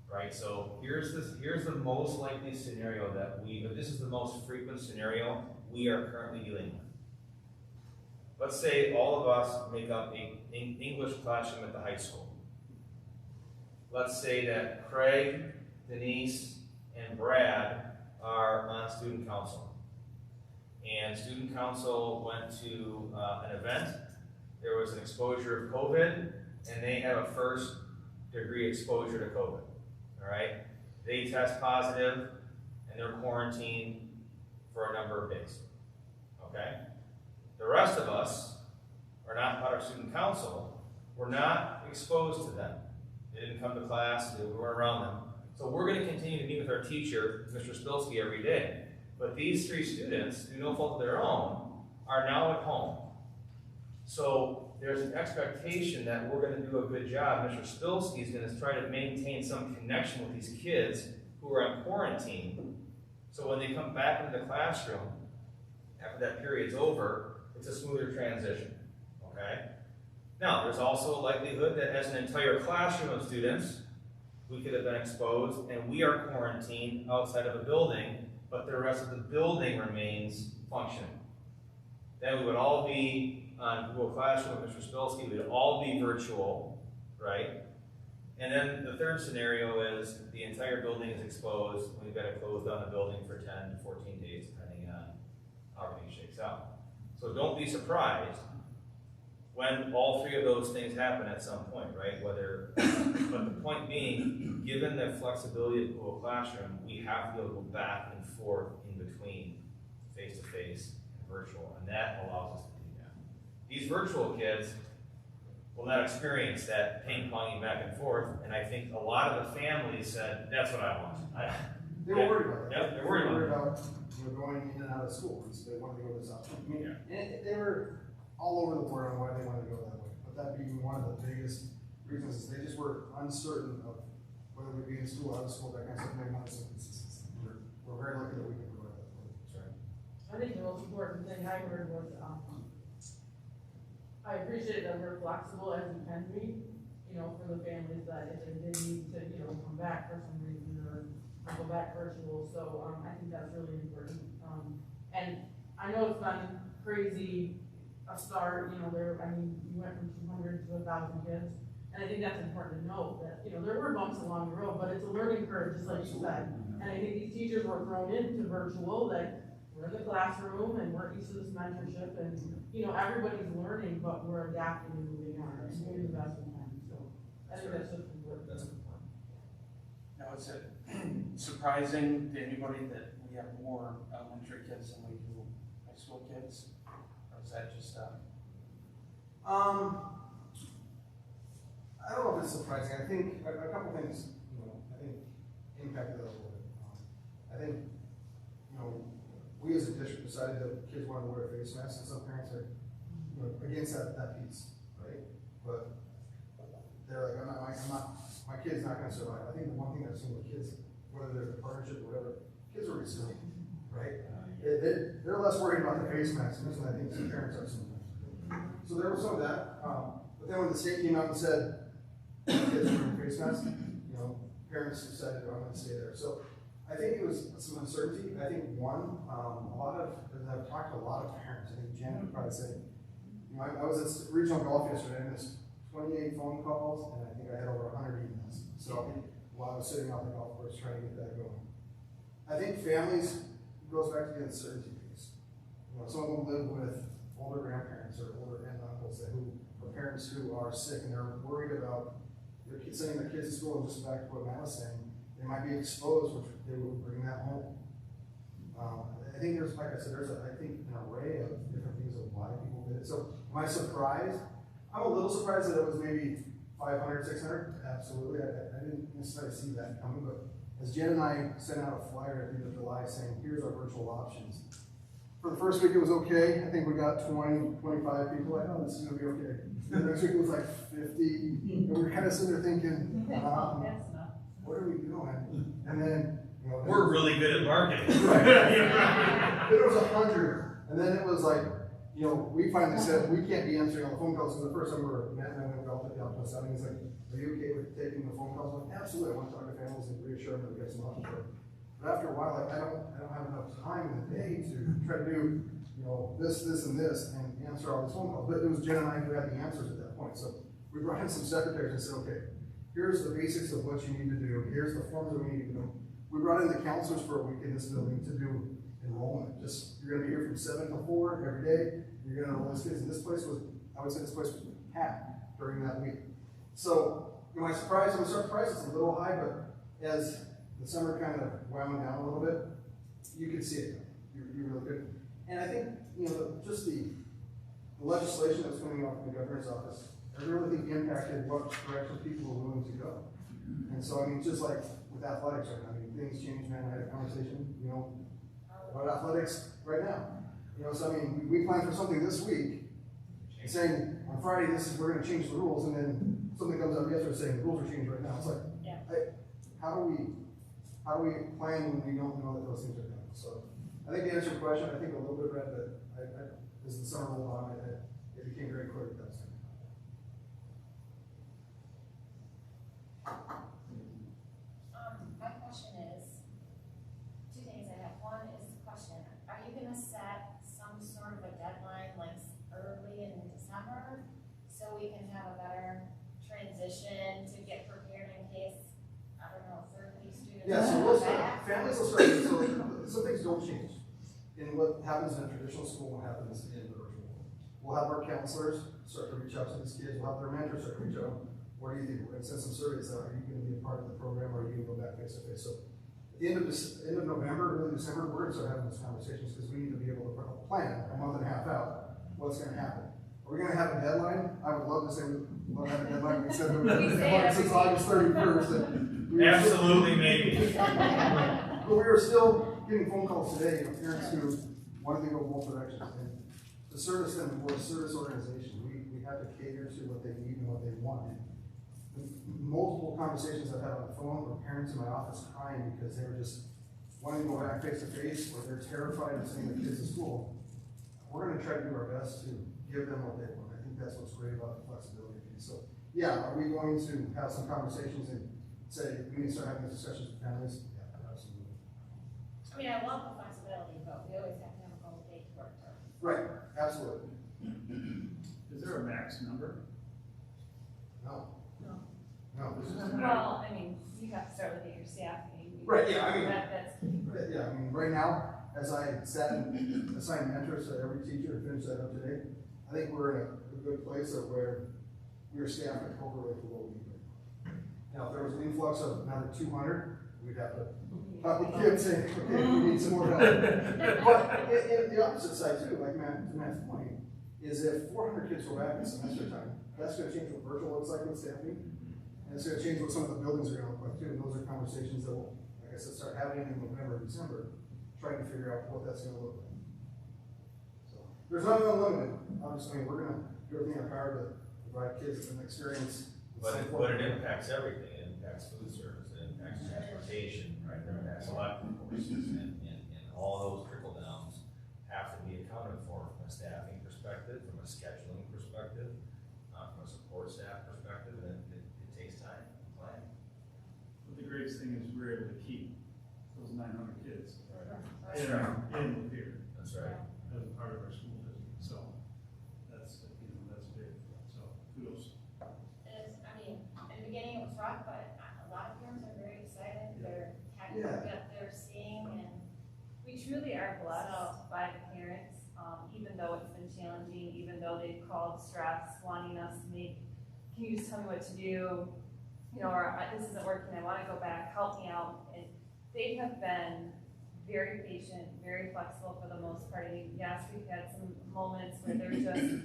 right? So here's the most likely scenario this is the most frequent scenario we are currently dealing with. Let's say all of us make up an English classroom at the high school. Let's say that Craig, Denise, and Brad are on student council. And student council went to an event. There was an exposure of COVID, and they have a first degree exposure to COVID, all right? They test positive, and they're quarantined for a number of days, okay? The rest of us are not part of student council. We're not exposed to them. They didn't come to class, we weren't around them. So we're going to continue to meet with our teacher, Mr. Spilsky, every day. But these 3 students, through no fault of their own, are now at home. So there's an expectation that we're going to do a good job. Mr. Spilsky is going to try to maintain some connection with these kids who are on quarantine. So when they come back into the classroom, after that period's over, it's a smoother transition, okay? Now, there's also a likelihood that as an entire classroom of students, we could have been exposed and we are quarantined outside of a building, but the rest of the building remains functioning. Then we would all be on Google Classroom with Mr. Spilsky, we would all be virtual, right? And then the third scenario is the entire building is exposed, we've got to close down the building for 10 to 14 days, depending on how everything shakes out. So don't be surprised when all 3 of those things happen at some point, right? But the point being, given the flexibility of Google Classroom, we have to be able to go back and forth in between face-to-face and virtual, and that allows us to do that. These virtual kids will not experience that ping-ponging back and forth, and I think a lot of the families said, that's what I want. They were worried about that. Yep, they're worried about going in and out of school, because they wanted to go this option. Yeah. And they were all over the board on why they wanted to go that way, but that being one of the biggest reasons is they just were uncertain of whether we'd be in school, out of school, that kind of stuff. They wanted some consistency. We're very lucky that we can provide that. Sorry. I think the most important thing I heard was, I appreciate that we're flexible as we can be, you know, for the families that if they did need to, you know, come back for some reason or go back virtual. So, I think that's really important. And I know it's been crazy a start, you know, you went from 200 to 1,000 kids. And I think that's important to note that, you know, there were bumps along the road, but it's a learning curve, just like you said. And I think these teachers were thrown into virtual, that we're in the classroom and we're used to this mentorship and, you know, everybody's learning, but we're adapting and moving on and doing the best we can. So I think that's just important. That's important. Now, is it surprising to anybody that we have more elementary kids than we do high school kids? Or is that just, I don't know if it's surprising. I think a couple things, you know, I think impacted it a little bit. I think, you know, we as a district decided that kids wanted to wear a face mask, and some parents are, you know, against that piece, right? But they're like, my kid's not gonna survive. I think the one thing I've seen with kids, whether there's a partnership or whatever, kids are resilient, right? They're less worried about the face mask than I think some parents are sometimes. So there was some of that. But then when the state came out and said, kids are wearing face masks, you know, parents decided, I'm gonna stay there. So I think it was some uncertainty. I think one, I've talked to a lot of parents. I think Janet would probably say, you know, I was at regional golf yesterday and missed 28 phone calls, and I think I had over 100 emails. So while I was sitting out the golf course trying to get that going. I think families, goes back to the uncertainty piece. You know, some of them live with older grandparents or older aunt and uncles or parents who are sick and they're worried about their kids, sending their kids to school, and just back to what Matt was saying, they might be exposed, which they will bring that home. I think there's, like I said, I think an array of different things of why people did it. So am I surprised? I'm a little surprised that it was maybe 500, 600. Absolutely, I didn't necessarily see that coming, but as Jen and I sent out a flyer at the end of July saying, here's our virtual options. For the first week it was okay. I think we got 20, 25 people. Like, oh, this is gonna be okay. The next week it was like 50. And we were kind of sitting there thinking, what are we doing? And then, you know, We're really good at marketing. Right. Then it was 100. And then it was like, you know, we finally said, we can't be answering all the phone calls. So the first time Matt and I went out to the office, I mean, he's like, are you okay with taking the phone calls? I'm like, absolutely. I want to talk to families and reassure them that we got some options for it. But after a while, like, I don't have enough time in the day to try to do, you know, this, and this, and answer all these phone calls. But it was Jen and I who had the answers at that point. So we brought in some secretaries and said, okay, here's the basics of what you need to do. Here's the forms that we need to do. We brought in the counselors for a week in this building to do enrollment. Just, you're gonna be here from 7 to 4 every day. You're gonna enroll these kids. And this place was, I would say this place was packed during that week. So, am I surprised? I'm surprised it's a little high, but as the summer kind of wound down a little bit, you could see it. You're really good. And I think, you know, just the legislation that was coming out from the governor's office, I really think impacted what direction people were willing to go. And so, I mean, just like with athletics right now, I mean, things change, man. I had a conversation, you know, about athletics right now. You know, so I mean, we planned for something this week, saying on Friday, we're going to change the rules, and then something comes up yesterday saying the rules are changed right now. It's like, how do we plan when we don't know that those things are coming? So I think to answer your question, I think a little bit red, but as the summer rolled on, it became very clear that that was going to happen. My question is, two things I have. One is the question, are you gonna set some sort of a deadline, like early in December, so we can have a better transition to get prepared in case, I don't know, third-week students? Yeah, so we'll start, families will start, so some things don't change. In what happens in a traditional school, what happens in the virtual world. We'll have our counselors start to reach out to these kids, we'll have their mentors start to reach out. What do you think? We're going to send some surveys out. Are you going to be a part of the program, or are you going to go back face to face? So at the end of November, early December, we're going to start having those conversations because we need to be able to plan a month and a half out what's going to happen. Are we gonna have a deadline? I would love to say we want to have a deadline, we said we would have We a say deadline it since every August 31st. and we were still- Absolutely, maybe. But we were still getting phone calls today of parents who wanted to go both directions. And to service them, we're a service organization. We have to cater to what they need and what they want. Multiple conversations I've had on the phone with parents in my office crying because they were just wanting to go back face to face, or they're terrified of sending their kids to school. We're gonna try to do our best to give them what they want. I think that's what's great about the flexibility piece. So, yeah, are we going to have some conversations and say, we need to start having these discussions with families? Yeah, absolutely. I mean, I love the flexibility, but we always have to have a goal date to work towards. Right, absolutely. Is there a max number? No. No. No. This is a max. Well, I mean, you have to start looking at your staffing. Right, yeah, I mean- That's. Yeah, I mean, right now, as I sat and assigned mentors to every teacher and finished that up today, I think we're in a good place of where we are staffed appropriately for what we need. Now, if there was an influx of another 200, we'd have to talk with kids and say, okay, we need some more help. But in the opposite side too, like Matt's point, is if 400 kids go back in semester time, that's gonna change what virtual looks like with staffing. And it's gonna change what some of the buildings are gonna look like too. And those are conversations that will, like I said, start happening in November, December, trying to figure out what that's gonna look like. So, there's nothing unlimited. Obviously, we're gonna do everything in our power to provide kids an experience. But it impacts everything. It impacts food service, it impacts transportation, right? It impacts electric courses, and all those trickle downs have to be accounted for from a staffing perspective, from a scheduling perspective, from a support staff perspective, and it takes time to plan. But the greatest thing is we're able to keep those 900 kids That's right. in Lapeer That's right. as a part of our school district, so that's, that's big, so kudos. It is, I mean, in the beginning it was rough, but a lot of parents are very excited, they're happy Yeah. with what they're seeing, and We truly are blessed by the parents, even though it's been challenging, even though they've called stress, wanting us to make, can you just tell me what to do? You know, or this isn't working, I wanna go back, help me out. And they have been very patient, very flexible for the most part. I mean, yes, we've had some moments where they're just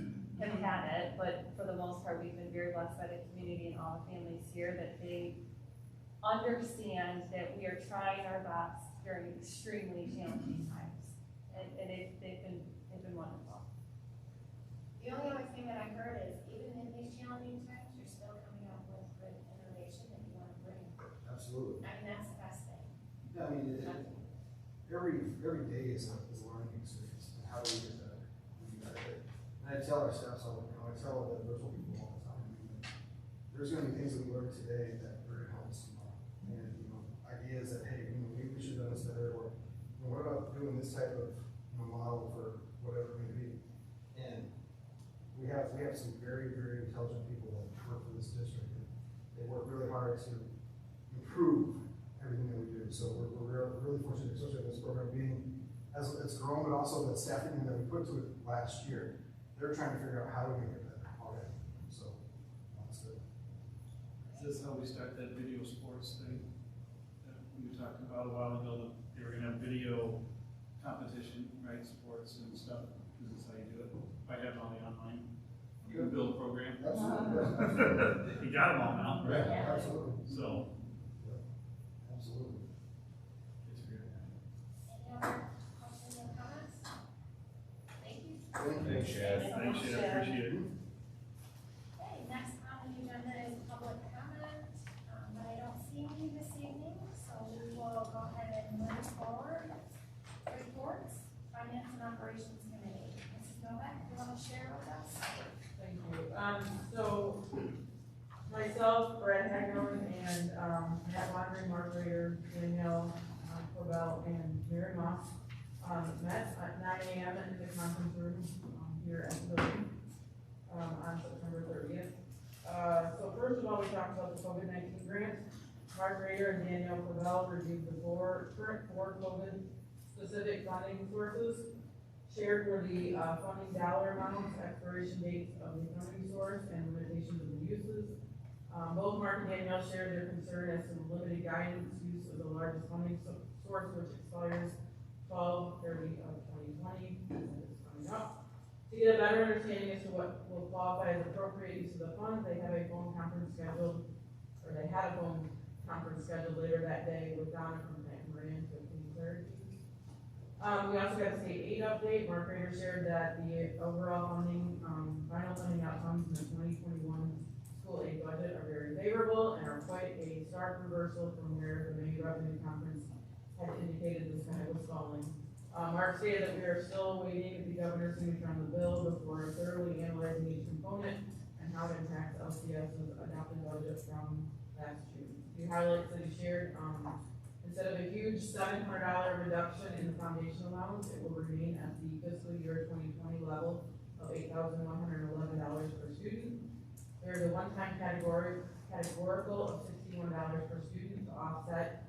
have had it, but for the most part, we've been very blessed by the community and all the families here that they understand that we are trying our best during extremely challenging times. And they've been wonderful. the only other thing that I heard is, even in these challenging times, you're still coming up with good innovation that you wanna bring. Absolutely. I mean, that's the best thing. Yeah, I mean, every day is a learning experience, and how do we get better? And I tell our staff all the time, I tell the virtual people all the time, there's gonna be things that we learn today that are gonna help us tomorrow. And, ideas that, hey, maybe we should have done this better, or, what about doing this type of, model for whatever it may be? And we have some very, very intelligent people that work for this district, and they work really hard to improve everything that we do. So we're really fortunate, especially with this program being, as it's grown, but also the staffing that we put to it last year. They're trying to figure out how do we get better already. So that's good. Is this how we start that video sports thing that we talked about a while ago, that they were gonna have video competition, right, sports and stuff? Is this how you do it? By having all the online, you can build a program? Absolutely. You got them all now, right? Yeah, absolutely. So, Absolutely. it's great. Any other questions or comments? Thank you. Thanks, Chad. Thanks, Chad, appreciate it. Okay, next on the agenda is public comment, but I don't see any this evening, so we will go ahead and move forward. Reports, Finance and Operations Committee. Mrs. Novak, you want to share with us? Thank you. So myself, Brad Hagnon, and Matt Laundry, Mark Rader, Danielle Corbell, and Mary Moss met at 9 a.m. in the conference room here at the building on September 30th. So first of all, we talked about the COVID-19 grant. Mark Rader and Danielle Corbell reviewed the current four COVID-specific funding sources, shared were the funding dollar amounts, expiration dates of the funding source, and limitations of the uses. Both Mark and Danielle shared their concern as to the limited guidance use of the largest funding source, which expires 12/30 of 2020, and it's coming up. To get a better understanding as to what will qualify as appropriate use of the funds, they have a phone conference scheduled, or they had a phone conference scheduled later that day with Donna from Plant Moran to obtain clarity. We also got a state aid update. Mark Rader shared that the overall funding, final funding outcomes in the 2021 school aid budget are very favorable and are quite a stark reversal from where the May revenue conference had indicated this kind of was falling. Mark stated that we are still waiting the governor's signature on the bill before thoroughly analyzing each component and how it impacts LCS's adopted budget from last June. The highlights that he shared, instead of a huge $700 reduction in the foundation allowance, it will remain at the fiscal year 2020 level of $8,111 per student. There is a one-time categorical of $61 per student to offset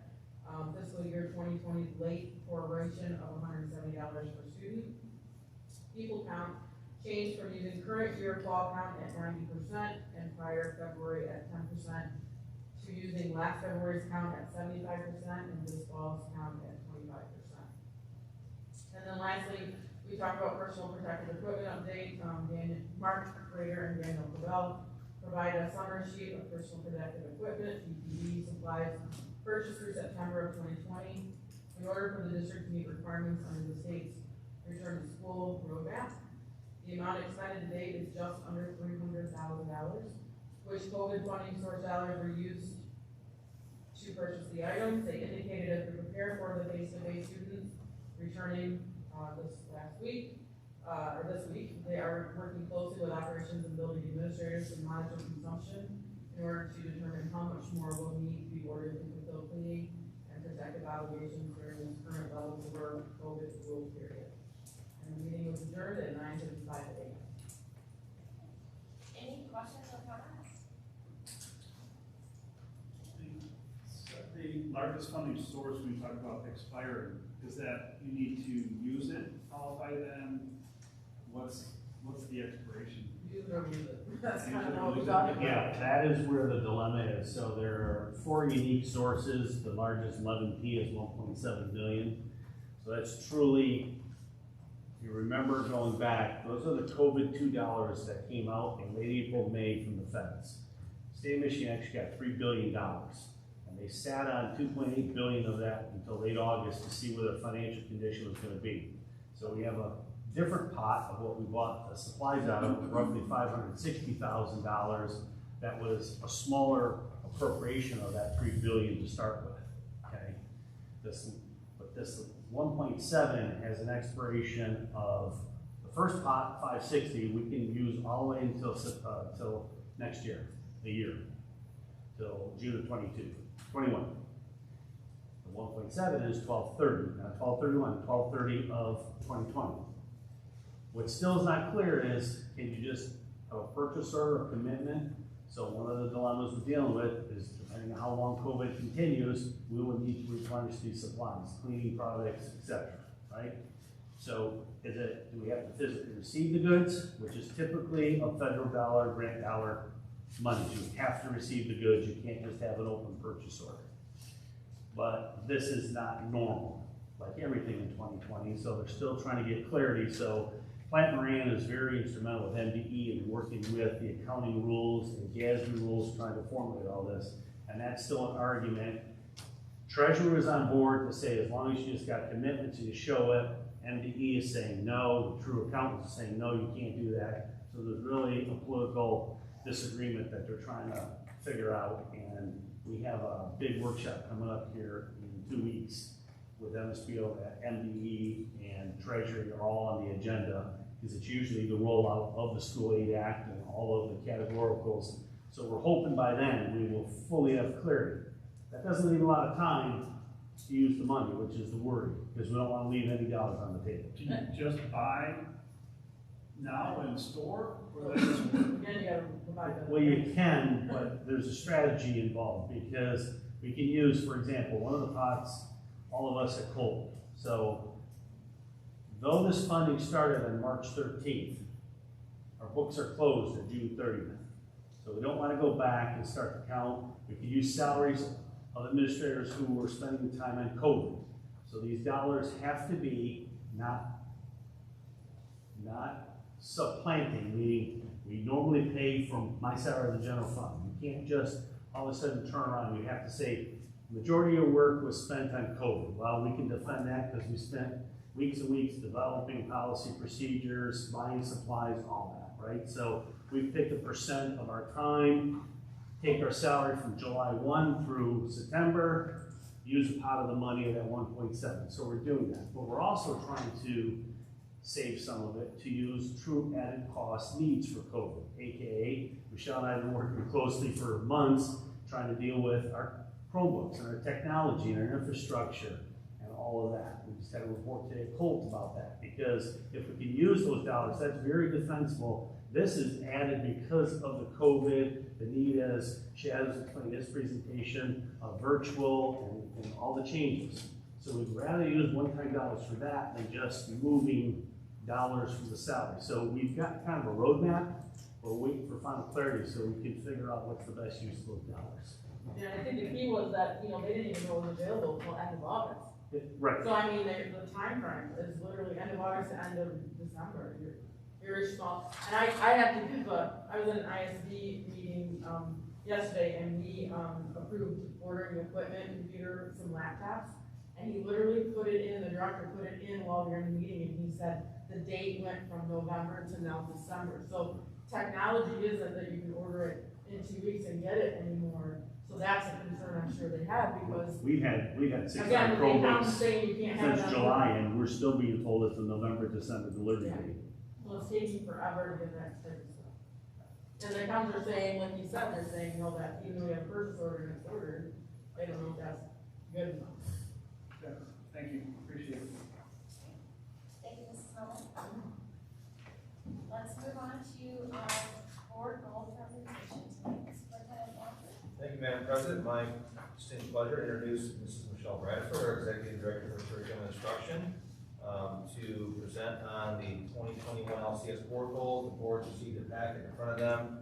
fiscal year 2020's late proration of $170 per student. People count changed from using current year fall count at 90% and prior February at 10% to using last February's count at 75% and this fall's count at 25%. And then lastly, we talked about personal protective equipment update. Mark Rader and Daniel Cavell provide a summary sheet of personal protective equipment, PPE supplies purchased through September of 2020 in order for the district to meet requirements under the state's return to school roadmap. The amount expended to date is just under $300,000, which COVID funding source dollars were used to purchase the items. They indicated as we prepare for the face-to-face students returning this week, they are working closely with operations and building administrators to monitor consumption in order to determine how much more will need to be ordered to fulfill cleaning and protective obligations during this current level of COVID rule period. And the meeting was adjourned at 9:55 a.m. Any questions or comments? The largest funding source when you talk about expiring, is that you need to use it, qualify them? What's the expiration? Use it or lose it. That's kind of how we got it. Yeah, that is where the dilemma is. So there are 4 unique sources. The largest 11P is 1.7 million. So that's truly, if you remember going back, those are the COVID $2 that came out in late April, May from the feds. State of Michigan actually got $3 billion. And they sat on 2.8 billion of that until late August to see where their financial condition was going to be. So we have a different pot of what we bought the supplies out of, roughly $560,000. That was a smaller appropriation of that $3 billion to start with. Okay, but this 1.7 has an expiration of the first pot 560. We can use all the way until next year, till June of 21. The 1.7 is 12/30, not 12/31, 12/30 of 2020. What still is not clear is, can you just have a purchase order or commitment? So one of the dilemmas we're dealing with is, depending on how long COVID continues, we will need to replenish these supplies, cleaning products, etc. Right? So do we have to physically receive the goods, which is typically a federal dollar, grant dollar money. You have to receive the goods. You can't just have an open purchase order. But this is not normal, like everything in 2020. So they're still trying to get clarity. So Plant Moran is very instrumental with MDE in working with the accounting rules and GASB rules, trying to formulate all this. And that's still an argument. Treasurer is on board to say, as long as you just got commitments and you show it. MDE is saying no. The true accountants are saying no, you can't do that. So there's really a political disagreement that they're trying to figure out. And we have a big workshop coming up here in 2 weeks with MSBO, MDE, and Treasury are all on the agenda, because it's usually the rollout of the School Aid Act and all of the categoricals. So we're hoping by then we will fully have clarity. That doesn't leave a lot of time to use the money, which is the worry, because we don't want to leave any dollars on the table. Can you just buy now in store? Or Again, you gotta provide that. Well, you can, but there's a strategy involved, because we can use, for example, one of the pots, all of us at Colt. So, though this funding started on March 13th, our books are closed at June 30th. So we don't want to go back and start to count. We can use salaries of administrators who were spending the time on COVID. So these dollars have to be not supplanting, meaning we normally pay from my salary of the general fund. You can't just all of a sudden turn around. You have to say, majority of work was spent on COVID. Well, we can defend that because we spent weeks and weeks developing policy procedures, buying supplies, all that, right? So we pick a percent of our time, take our salary from July 1 through September, use a pot of the money of that 1.7. So we're doing that. But we're also trying to save some of it to use true added cost needs for COVID, AKA Michelle and I have been working closely for months trying to deal with our Chromebooks and our technology and our infrastructure and all of that. We just had a report today at Colt about that, because if we can use those dollars, that's very defensible. This is added because of the COVID, the need, as Chad was explaining in his presentation, virtual and all the changes. So we'd rather use one-time dollars for that than just moving dollars from the salary. So we've got kind of a roadmap. We're waiting for final clarity so we can figure out what's the best use of those dollars. And I think the key was that, they didn't even know it was available until end of August. Right. So I mean, the time frame is literally end of August to end of December. You're very small. And I have to give I was in an ISD meeting, yesterday, and we, approved ordering equipment, computer, some laptops. And he literally put it in, the director put it in while we were in the meeting, and he said the date went from November to now December. So technology isn't that you can order it in 2 weeks and get it anymore. So that's a concern I'm sure they have, because we had 600 again, the accountant's Chromebooks saying you can't have it since on July, and we're still being told it's a November, December delivery Yeah. date. Well, it's taking forever to get that type of stuff. And the accountants are saying, like you said, they're saying, that even though we have a purchase order and it's ordered, they don't know if that's good enough. Thank you, appreciate it. Thank you, Mrs. Miller. Let's move on to our board goal presentation tonight. Superintendent Walker. Thank you, Madam President. My distinct pleasure to introduce Mrs. Michelle Bradford, our Executive Director for Curriculum and Instruction, to present on the 2021 LCS board goals. The board received a packet in front of them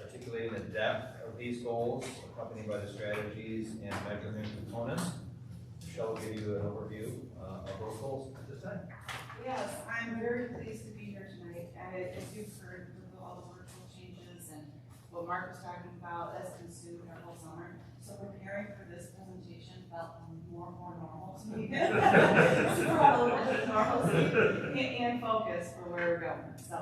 articulating the depth of these goals, accompanied by the strategies and measurement components. Michelle will give you an overview of those goals at this time. Yes, I'm very pleased to be here tonight. As you've heard, with all the virtual changes and what Mark was talking about, that's consumed our whole summer. So preparing for this presentation felt more normal to me. So we're on a little bit of normalcy and focus for where we're going. So,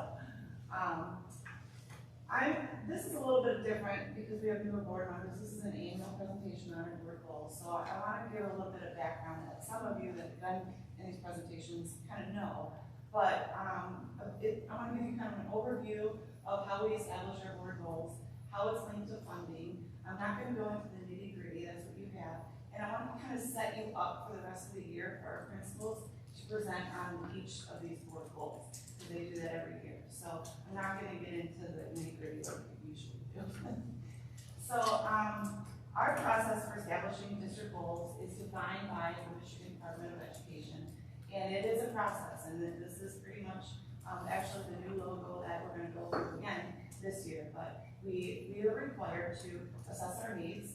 this is a little bit different because we have newer board members. This is an annual presentation on our board goals. So I want to give a little bit of background that some of you that have been in these presentations kind of know. But I want to give you kind of an overview of how we establish our board goals, how it's linked to funding. I'm not going to go into the nitty-gritty, that's what you have. And I want to kind of set you up for the rest of the year for our principals to present on each of these board goals. So they do that every year. So I'm not going to get into the nitty-gritty like we usually do. So our process for establishing district goals is defined by the Michigan Department of Education. And it is a process, and this is pretty much actually the new logo that we're going to go through again this year. But we are required to assess our needs,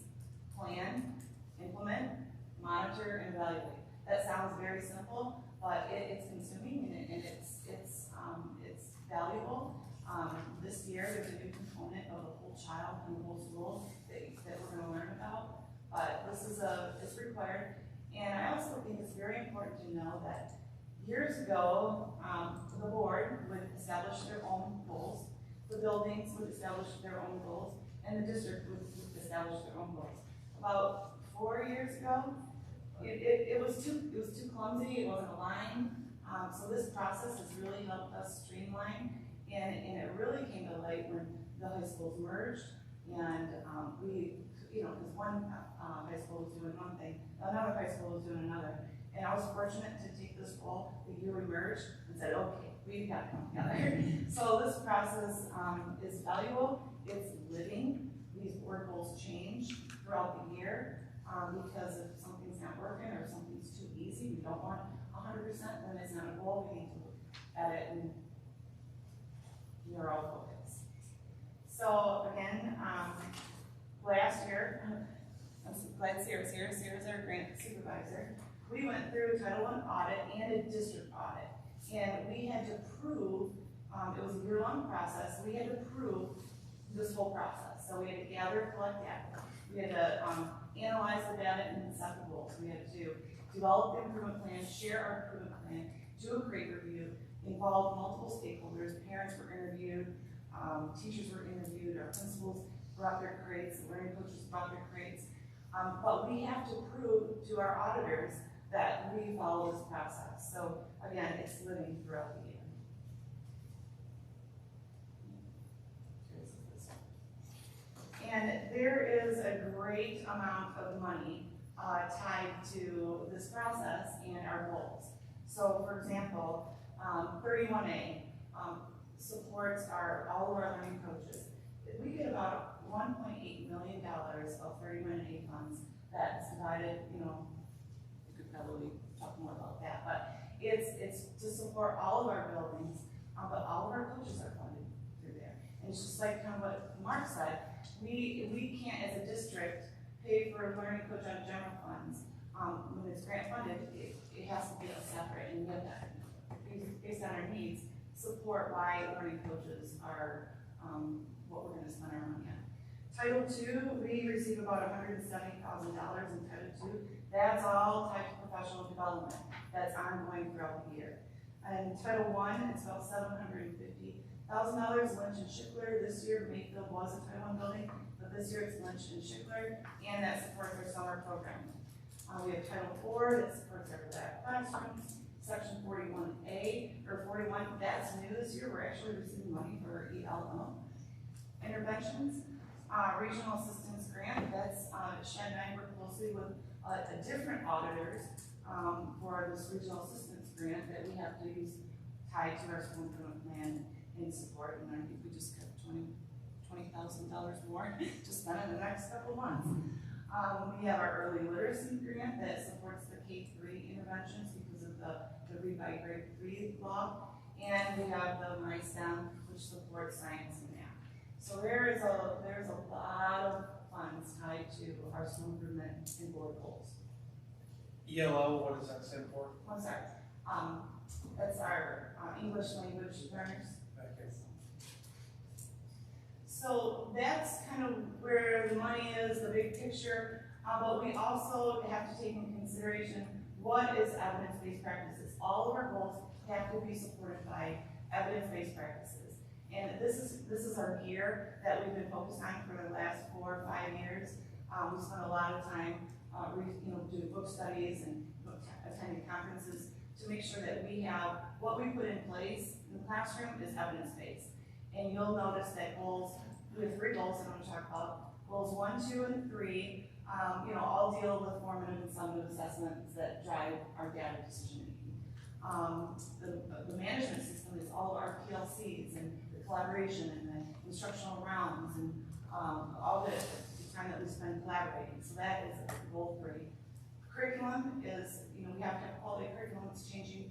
plan, implement, monitor, and evaluate. That sounds very simple, but it's consuming and it's valuable. This year, there's a new component of the whole child and the whole school that we're going to learn about. But this is it's required. And I also think it's very important to know that years ago, the board would establish their own goals, the buildings would establish their own goals, and the district would establish their own goals. About 4 years ago, it was too clumsy, it wasn't aligned. So this process has really helped us streamline, and it really came to light when the high schools merged, and because one high school was doing one thing, another high school was doing another. And I was fortunate to take this role the year we merged and said, okay, we've got to come together. So this process is valuable, it's living. These board goals change throughout the year because if something's not working or something's too easy, we don't want 100%, then it's not a goal, we need to edit and narrow focus. So again, last year, I'm so glad Sarah's here. Sarah's our grant supervisor. We went through Title I audit and a district audit, and we had to prove It was a year-long process. We had to prove this whole process. So we had to gather, collect data. We had to analyze the data and set the goals. We had to develop the improvement plan, share our improvement plan, do a grade review, involve multiple stakeholders. Parents were interviewed, teachers were interviewed, our principals brought their grades, learning coaches brought their grades. But we have to prove to our auditors that we follow this process. So again, it's living throughout the year. And there is a great amount of money tied to this process and our goals. So for example, 31A supports all of our learning coaches. We get about $1.8 million of 31A funds that's divided, we could probably talk more about that, but it's to support all of our buildings, but all of our coaches are funded through there. And it's just like kind of what Mark said, we can't as a district pay for a learning coach out of general funds. When it's grant funded, it has to be separate, and we have that, based on our needs, support why learning coaches are what we're gonna spend our money on. Title II, we receive about $170,000 in Title II. That's all tied to professional development. That's ongoing throughout the year. And Title I, it's about $750,000 Lynch and Schickler. This year, Mayfield was a Title I building, but this year it's Lynch and Schickler, and that supports our summer program. We have Title IV that supports our lab classrooms. Section 41A, or 41, that's new this year. We're actually receiving money for ELO interventions. Regional assistance grant, that's Shed and I work closely with different auditors for this regional assistance grant that we have to use tied to our school improvement plan and support. And I think we just got $20,000 more to spend in the next couple months. We have our early literacy grant that supports the K-3 interventions because of the Read by Grade 3 law. And we have the MySTEM, which supports science and math. So there's a lot of funds tied to our school improvement and board goals. ELO, what does that stand for? I'm sorry. That's our English language learners. Okay. So that's kind of where the money is, the big picture. But we also have to take into consideration what is evidence-based practices. All of our goals have to be supported by evidence-based practices. And this is our gear that we've been focused on for the last 4 or 5 years. We spent a lot of time doing book studies and attending conferences to make sure that we have what we put in place in the classroom is evidence-based. And you'll notice that we have 3 goals that I'm going to talk about. Goals 1, 2, and 3, all deal with formative and summative assessments that drive our data decision making. The management system is all of our PLCs and the collaboration and the instructional rounds and all the time that we spend collaborating. So that is goal 3. Curriculum is, we have to have quality curriculum that's changing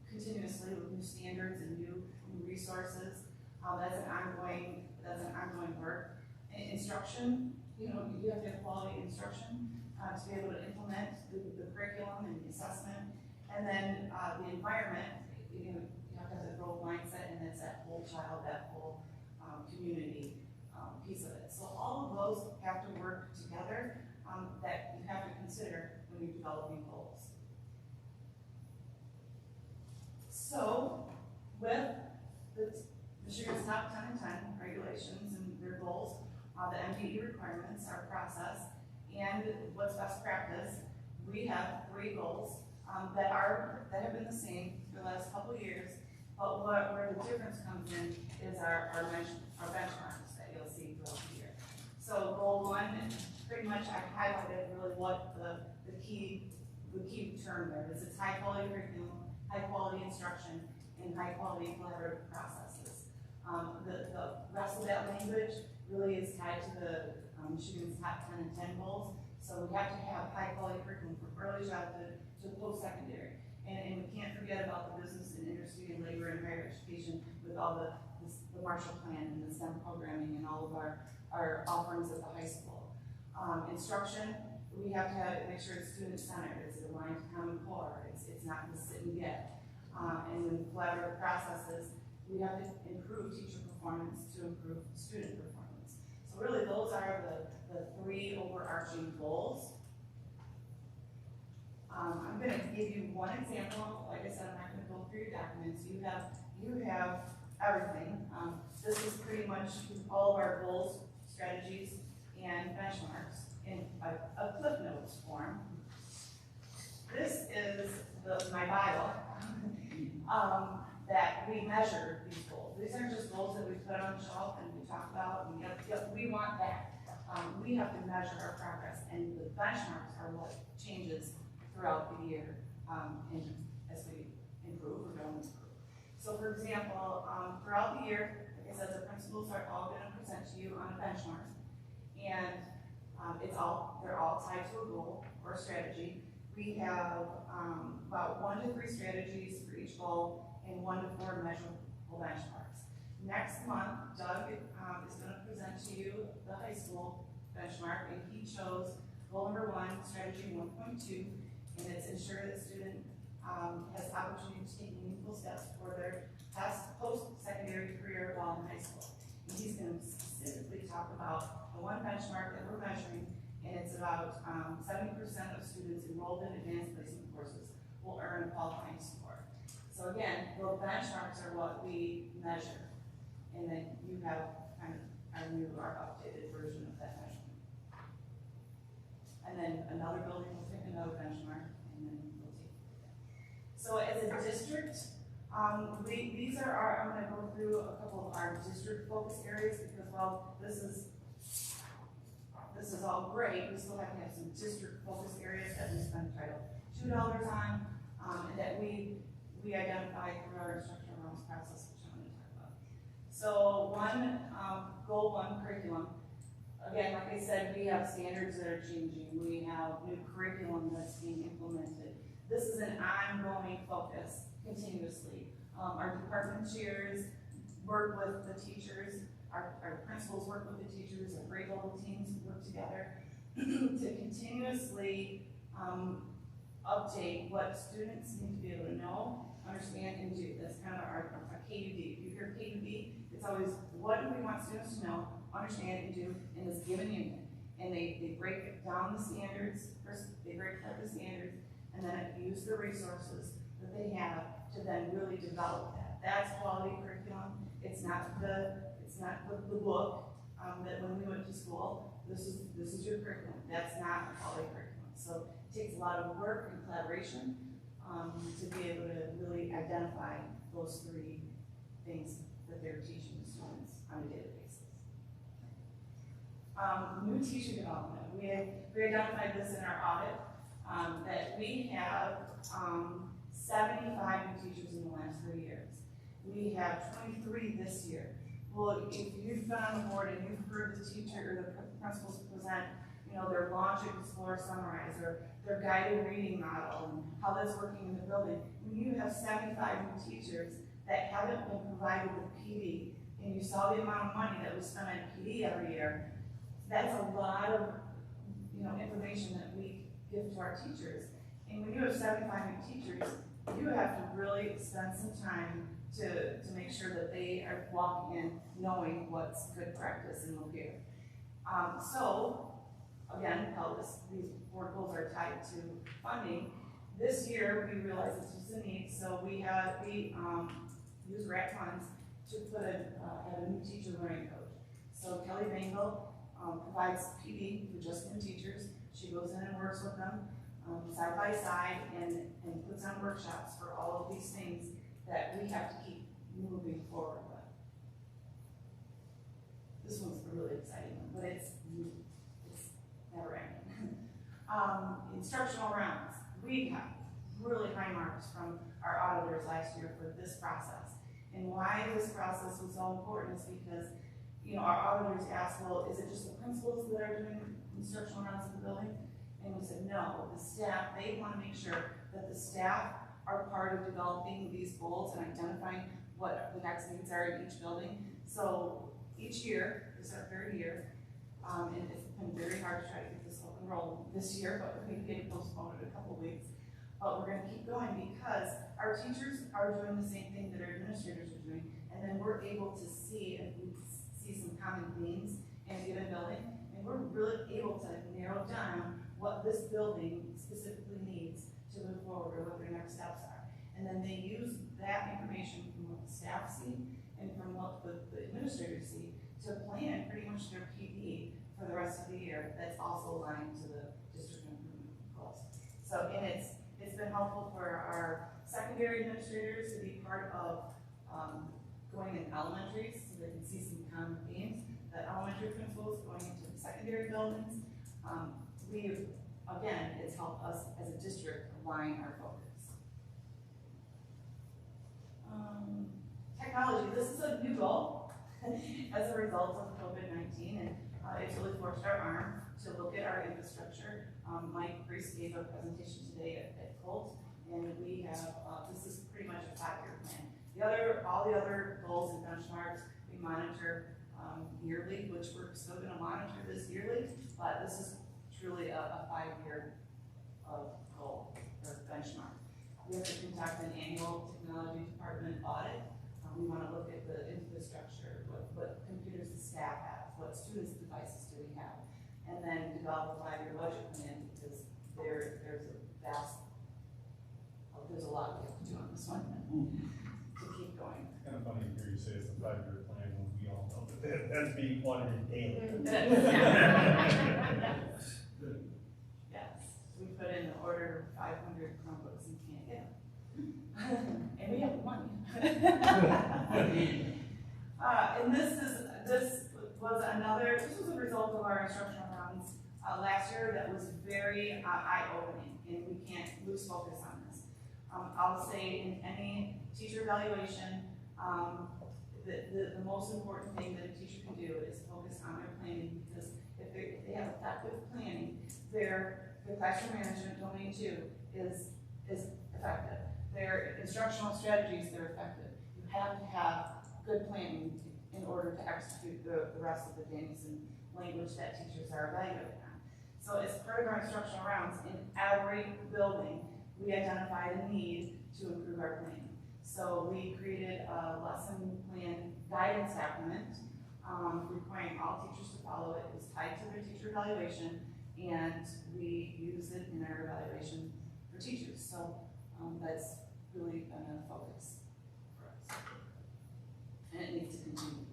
continuously with new standards and new resources. That's an ongoing work. Instruction, you have to have quality instruction to be able to implement the curriculum and the assessment. And then the environment, you have to have the growth mindset, and that's that whole child, that whole community piece of it. So all of those have to work together that you have to consider when you're developing goals. So with Michigan's top 10 and 10 regulations and their goals, the MDE requirements, our process, and what's best practice, we have 3 goals that have been the same for the last couple of years, but where the difference comes in is our benchmarks that you'll see throughout the year. So goal 1, pretty much I highlighted really what the key term there is. It's high quality curriculum, high quality instruction, and high quality collaborative processes. The rest of that language really is tied to the Michigan's top 10 and 10 goals. So we have to have high quality curriculum from early childhood to post-secondary. And we can't forget about the business and industry and labor and higher education with all the Marshall Plan and the STEM programming and all of our offerings at the high school. Instruction, we have to make sure it's student-centered, it's aligned to Common Core, it's not just sit and get. And then collaborative processes, we we have to improve teacher performance to improve student performance. So really, those are the three overarching goals. I'm going to give you one example. Like I said, I'm not going to go through your documents. You have everything. This is pretty much all of our goals, strategies, and benchmarks in a Cliff Notes form. This is my Bible that we measure these goals. These aren't just goals that we put on the shelf and we talk about, and we want that. We have to measure our progress, and the benchmarks are what changes throughout the year and as we improve or don't improve. So for example, throughout the year, like I said, the principals are all going to present to you on a benchmark, and they're all tied to a goal or a strategy. We have about 1 to 3 strategies for each goal and 1 to 4 measurable benchmarks. Next month, Doug is going to present to you the high school benchmark, and he chose goal number 1, strategy 1.2, and it's ensure that student has opportunity to take meaningful steps for their post-secondary career while in high school. And he's going to specifically talk about the one benchmark that we're measuring, and it's about 70% of students enrolled in advanced placement courses will earn a qualifying score. So again, the benchmarks are what we measure, and then you have kind of our updated version of that measurement. And then another building will pick another benchmark, and then we'll take it from there. So as a district, these are I'm going to go through a couple of our district focus areas because while this is all great, we still have to have some district focus areas that we spend $2 on, and that we identify through our instructional rounds process, which I'm going to talk about. So goal 1, curriculum. Again, like I said, we have standards that are changing. We have new curriculum that's being implemented. This is an ongoing focus continuously. Our department chairs work with the teachers, our principals work with the teachers, our grade level teams work together to continuously update what students need to be able to know, understand, and do. That's kind of our KUD. If you hear KUD, it's always what do we want students to know, understand, and do in this given unit. And they break down the standards, first they break apart the standards, and then use the resources that they have to then really develop that. That's quality curriculum. It's not the book that when we went to school, this is your curriculum. That's not a quality curriculum. So it takes a lot of work and collaboration to be able to really identify those 3 things that they're teaching the students on a daily basis. New teacher development. We identified this in our audit that we have 75 new teachers in the last 3 years. We have 23 this year. Well, if you've been on the board and you've heard the teacher or the principals present, their launch and explore summarize or their guided reading model and how that's working in the building, when you have 75 new teachers that haven't been provided with PD, and you saw the amount of money that we spend on PD every year, that's a lot of information that we give to our teachers. And when you have 75 new teachers, you have to really spend some time to make sure that they are walking in knowing what's good practice and Lapeer. So, again, how these 4 goals are tied to funding. This year, we realized this was a need, so we use RAC funds to put a new teacher learning coach. So Kelly Bangle provides PD for just new teachers. She goes in and works with them side by side and puts on workshops for all of these things that we have to keep moving forward with. This one's a really exciting one, but it's never ending. Instructional rounds. We got really high marks from our auditors last year for this process. And why this process was so important is because our auditors asked, well, is it just the principals that are doing instructional rounds in the building? And we said, no, the staff, they want to make sure that the staff are part of developing these goals and identifying what the next needs are in each building. So each year, this is our 3rd year, and it's been very hard to try to get this up and rolling this year, but we're going to get it postponed in a couple of weeks. But we're going to keep going because our teachers are doing the same thing that our administrators are doing, and then able to see if we see some common themes in a given building, and we're really able to narrow down what this building specifically needs to move forward or what their next steps are. And then they use that information from what the staff see and from what the administrators see to plan pretty much their PD for the rest of the year that's also aligned to the district improvement goals. So, and it's been helpful for our secondary administrators to be part of going in elementaries so they can see some common themes. The elementary principals going into the secondary buildings. Again, it's helped us as a district align our focus. Technology, this is a new goal as a result of COVID-19, and it's really forced our arm to look at our infrastructure. Mike Priest gave a presentation today at Colt, and we have, this is pretty much a 5-year plan. All the other goals and benchmarks we monitor yearly, which we're still going to monitor this yearly, but this is truly a 5-year goal or benchmark. We have to conduct an annual technology department audit. We want to look at the infrastructure, what computers the staff has, what students' devices do we have, and then develop a 5-year budget plan because there's a lot we have to do on this one to keep going. It's kind of funny to hear you say it's a 5-year plan when we all know that that's being audited daily. Yes, we put in the order 500 Chromebooks and can't get them. And we have the money. And this was a result of our instructional rounds last year that was very eye-opening, and we can't lose focus on this. I'll say in any teacher evaluation, the most important thing that a teacher can do is focus on their planning, because if they have effective planning, their classroom management domain 2 is effective. Their instructional strategies, they're effective. You have to have good planning in order to execute the rest of the things and language that teachers are evaluated on. So as part of our instructional rounds, in every building, we identified a need to improve our planning. So we created a lesson plan guidance document requiring all teachers to follow it. It was tied to their teacher evaluation, and we use it in our evaluation for teachers. So that's really been a focus for us. And it needs to continue.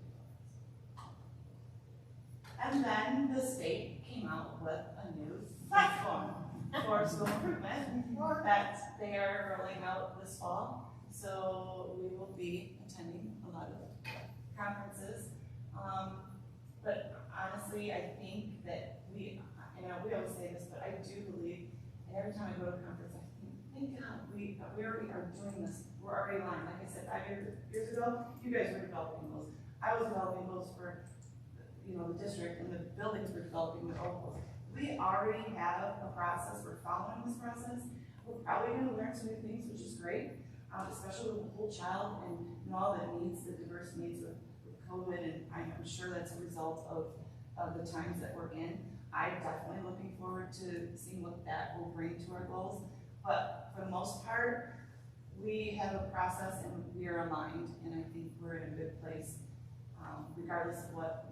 And then the state came out with a new platform for school improvement that they are rolling out this fall. So we will be attending a lot of conferences. But honestly, I think that we always say this, but I do believe, and every time I go to a conference, I think, thank God, we already are doing this. We're already aligned. Like I said, 5 years ago, you guys were developing those. I was developing those for, the district, and the buildings were developing their own goals. We already have a process. We're following this process. We're probably going to learn some new things, which is great, especially with the whole child and all the needs, the diverse needs of COVID, and I'm sure that's a result of the times that we're in. I'm definitely looking forward to seeing what that will bring to our goals. But for the most part, we have a process and we are aligned, and I think we're in a good place. Regardless of what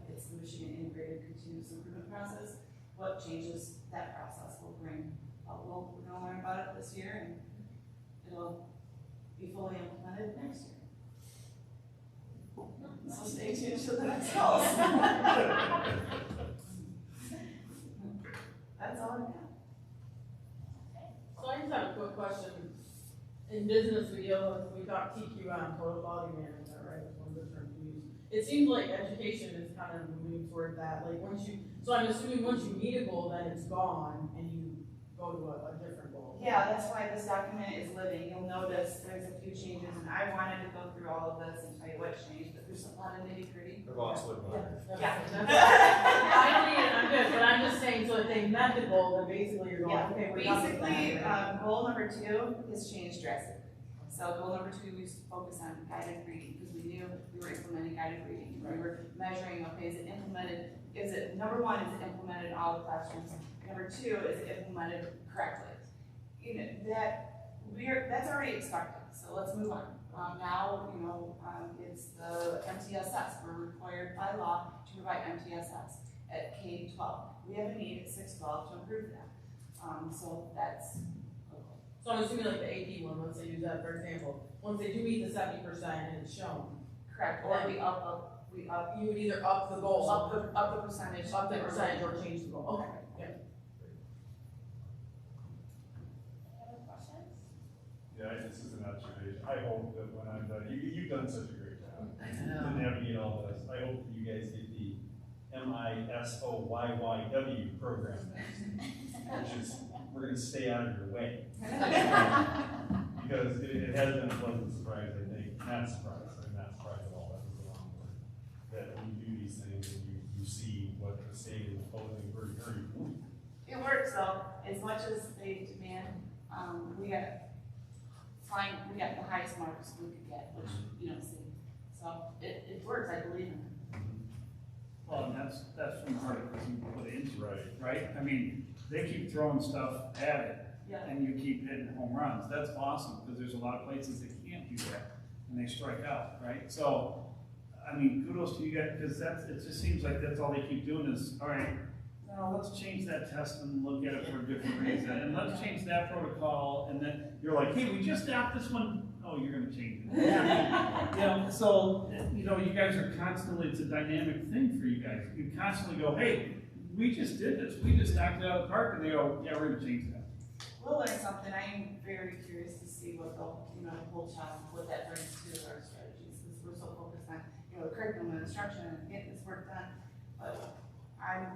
it's the Michigan Integrated Continuous Improvement Process, what changes that process will bring. We're going to learn about it this year, and it'll be fully implemented next year. So stay tuned to the next calls. That's all I got. So I just have a quick question. In business, we talk TQM, total quality management, right? That's one of the terms we use. It seems like education is kind of moving toward that. Like so I'm assuming once you meet a goal, then it's gone and you go to a different goal. Yeah, that's why this document is living. You'll notice there's a few changes, and I wanted to go through all of this and tell you what changed, but there's a lot of nitty-gritty. The boss would want. Yeah. I'm good, but I'm just saying, so if they met the goal, then basically you're going, Yeah, okay, we're done with basically, that. goal number 2 has changed drastically. So goal number 2, we used to focus on guided reading because we knew we were implementing guided reading. We were measuring, okay, number 1, is it implemented in all the classrooms? Number 2, is it implemented correctly? That's already expected, so let's move on. Now, it's the MTSS, we're required by law to provide MTSS at K-12. We have a need at 6-12 to improve that. So that's. So I'm assuming like the AP one, let's say use that for example, once they do meet the 70% and it's shown. Correct, or we up. You would either up the goal. Up the percentage. Up the percentage or change the goal, okay, yeah. Any other questions? Yeah, this is an observation. I hope that when I'm done, you've done such a great job to navigate all this. I hope that you guys get the MISOYYW program next, which is, we're gonna stay out of your way. Because it has been a pleasant surprise, I think, not surprise, I'm not surprised at all, that was the wrong word. That when you do these things and you see what the state is proposing for your food. It works though, as much as they demand, we got the highest marks we could get, which you don't see. So it works, I believe in it. Well, and that's from part of what you put into Right. it, right? I mean, they keep throwing stuff at it, Yeah. and you keep hitting home runs. That's awesome, because there's a lot of places that can't do that, and they strike out, right? So, I mean, kudos to you guys, because it just seems like that's all they keep doing is, all right, no, let's change that test and look at it for a different reason, and let's change that protocol, and then you're like, hey, we just got this one. Oh, you're gonna change it. So, you guys are constantly, it's a dynamic thing for you guys. You constantly go, hey, we just did this, we just knocked it out of the park, and they go, yeah, we're gonna change that. We'll learn something. I am very curious to see what the whole child, what that brings to our strategies, because we're so focused on, the curriculum and instruction and getting this work done. But I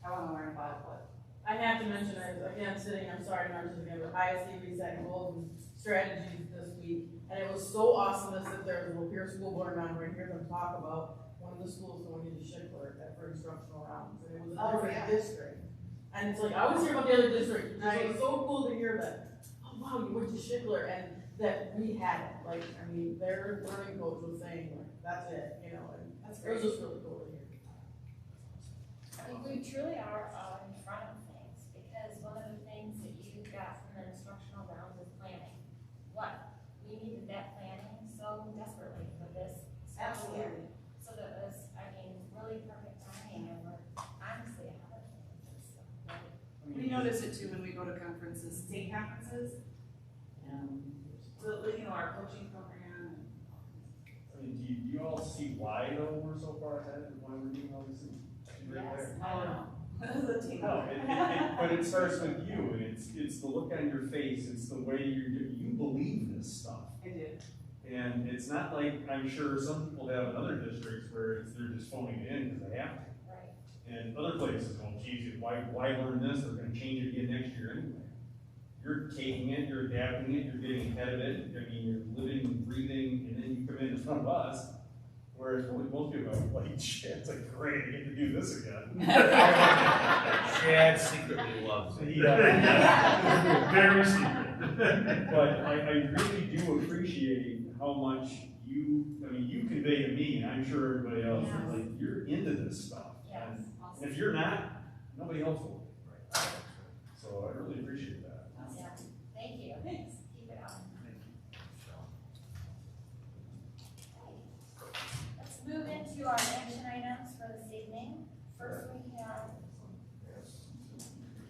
want to learn about what. I have to mention, again, I'm sorry to mention again, but ISD reset goals and strategies this week. And it was so awesome to sit there as a Lapeer school board member and hear them talk about one of the schools going into Schickler for instructional rounds. And it was a different district. And it's like, I always hear about the other district. It was so cool to hear that, oh wow, you went to Schickler and that we had it. Like, I mean, their learning coach was saying, like, that's it, and it was just really cool to hear. I think we truly are in front of things, because one of the things that you got from the instructional rounds is planning. We needed that planning so desperately for this school year. So that was, really perfect timing, and we're honestly ahead of things. We notice it too when we go to conferences, state conferences. Our coaching program. I mean, do you all see why though we're so far ahead and why we're doing all these things? Yes, I don't know. The team. No, but it starts with you, and it's the look on your face, it's the way you believe this stuff. I do. And it's not like, I'm sure some people have in other districts where they're just phoning it in because they have to. Right. And other places go, geez, why learn this? They're gonna change it again next year anyway. You're taking it, you're adapting it, you're getting ahead of it. I mean, you're living and breathing, and then you come in front of us. Whereas most people are like, shit, it's like, great, I get to do this again. Chad secretly loves it. Yeah. Very secret. But I really do appreciate how much you convey to me, and I'm sure everybody else, like, you're into this stuff. Yes. And if you're not, nobody else will. So I really appreciate that. Yeah. Thank you. Thanks. Keep it up. Let's move into our action items for this evening. First, we have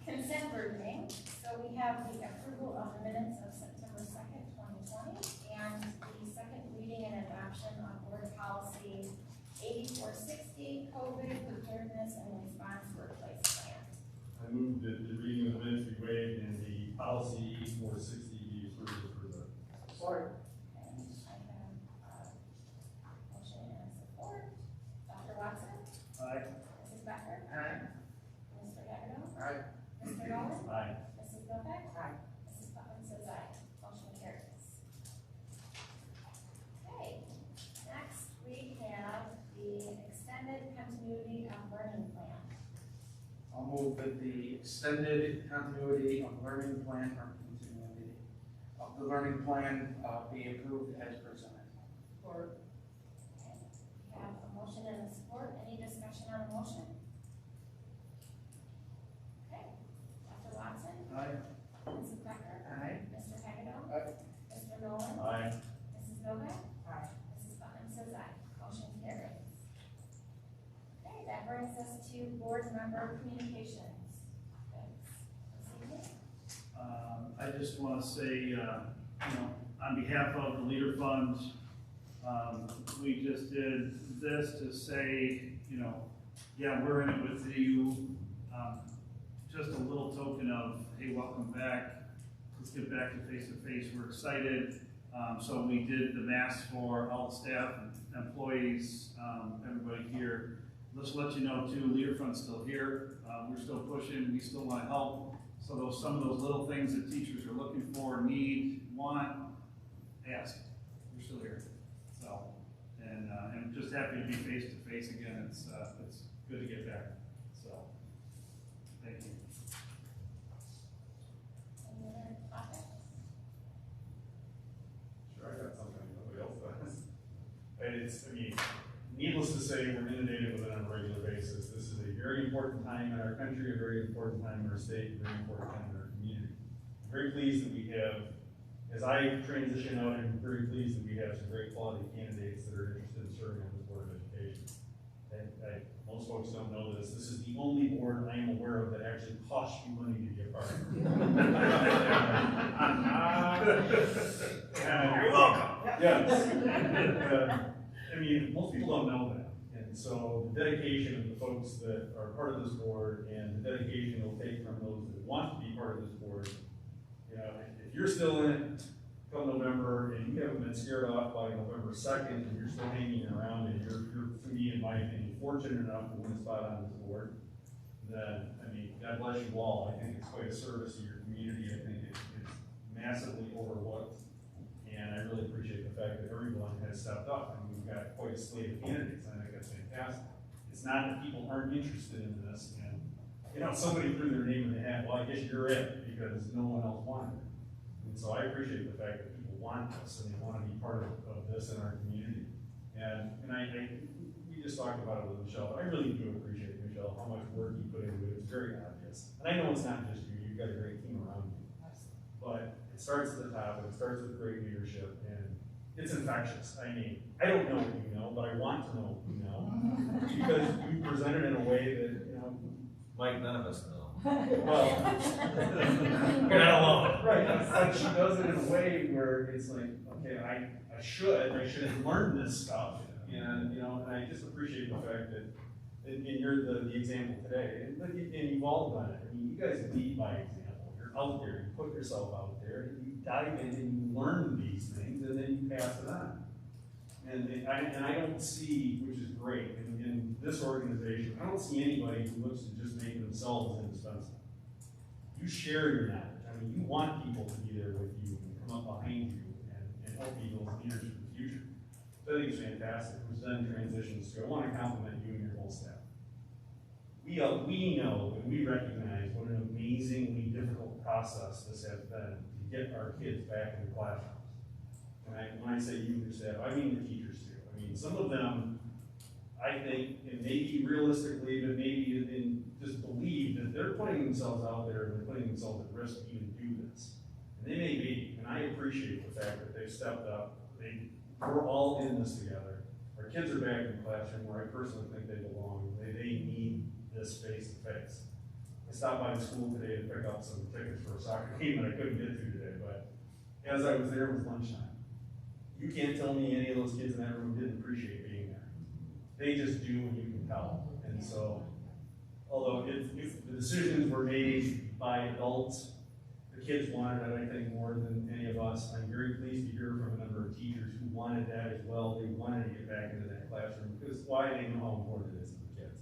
consent versioning. So we have the approval of the minutes of September 2nd, 2020, and the second reading and adoption of board policy 8460, COVID preparedness and response workplace plan. I move that the reading of the minutes be waived and the policy 8460 be approved for the. Sorry. And I have motion and support. Dr. Watson? Aye. Mrs. Becker? Aye. Mr. Hagedorn? Aye. Mr. Nolan? Aye. Mrs. Novak? Aye. Mrs. Putnam says aye. Motion carries. Okay, next we have the extended continuity of learning plan. I'll move that the extended continuity of learning plan or continuity of the learning plan be approved as presented. Or Okay, we have a motion and a support. Any discussion on the motion? Okay, Dr. Watson? Aye. Mrs. Becker? Aye. Mr. Hagedorn? Aye. Mr. Nolan? Aye. Mrs. Novak? Aye. Mrs. Putnam says aye. to board member communications. Thanks. I just want to say, on behalf of the Leader Fund, we just did this to say, yeah, we're in it with you. Just a little token of, hey, welcome back. Let's get back to face-to-face. We're excited. So we did the masks for all the staff and employees, everybody here. Let's let you know too, Leader Fund's still here. We're still pushing. We still want to help. So some of those little things that teachers are looking for, need, want, ask. We're still here. So, and just happy to be face to face again. It's good to get back. So, thank you. Any other topics? Sure, I got something nobody else does. Needless to say, we're inundated with it on a regular basis. This is a very important time in our country, a very important time in our state, a very important time in our community. I'm very pleased that we have, as I transition out, I'm very pleased that we have some great quality candidates that are interested in serving on the Board of Education. And most folks don't know this. This is the only board I am aware of that actually costs you money to be a part of. You're welcome. Yes. Most people don't know that. And so the dedication of the folks that are part of this board and the dedication it'll take from those that want to be part of this board, if you're still in it come November and you haven't been scared off by November 2nd and you're still hanging around and you're to me, in my opinion, fortunate enough to win a spot on this board, then, God bless you all. I think it's quite a service to your community. I think it's massively overlooked. And I really appreciate the fact that everyone has stepped up. We've got quite a slate of candidates. I think that's fantastic. It's not that people aren't interested in this, and somebody threw their name in the hat. Well, I guess you're it because no one else wanted it. And so I appreciate the fact that people want this and they want to be part of this in our community. And we just talked about it with Michelle, but I really do appreciate, Michelle, how much work you put into it. It's very obvious. And I know it's not just you. You've got a great team around you. But it starts at the top, and it starts with great leadership, and it's infectious. I don't know what you know, but I want to know what you know, because you present it in a way that, Mike, none of us know. well, You're not alone. Right, but she does it in a way where it's like, okay, I should have learned this stuff, and I just appreciate the fact that, and you're the example today, and you've all done it. You guys lead by example. Out there, you put yourself out there, and you dive in and you learn these things, and then you pass it on. And I don't see, which is great, in this organization, I don't see anybody who looks to just make themselves indispensable. You share your knowledge. You want people to be there with you and come up behind you and help you build leaders for the future. So I think it's fantastic, which then transitions to, I want to compliment you and your whole staff. We know and we recognize what an amazingly difficult process this has been to get our kids back in the classrooms. And when I say you and your staff, I mean the teachers too. Some of them, I think, and maybe realistically, but maybe just believe that they're putting themselves out there and they're putting themselves at risk to even do this. And they may be, and I appreciate the fact that they've stepped up. We're all in this together. Our kids are back in the classroom where I personally think they belong. They need this face to face. I stopped by the school today to pick up some tickets for a soccer game that I couldn't get to today, but as I was there, it was lunchtime. You can't tell me any of those kids in that room didn't appreciate being there. They just do, and you can tell. And so, although if the decisions were made by adults, the kids wanted it, I think, more than any of us. I'm very pleased to hear from a number of teachers who wanted that as well. They wanted to get back into that classroom because why? They know how important it is to the kids.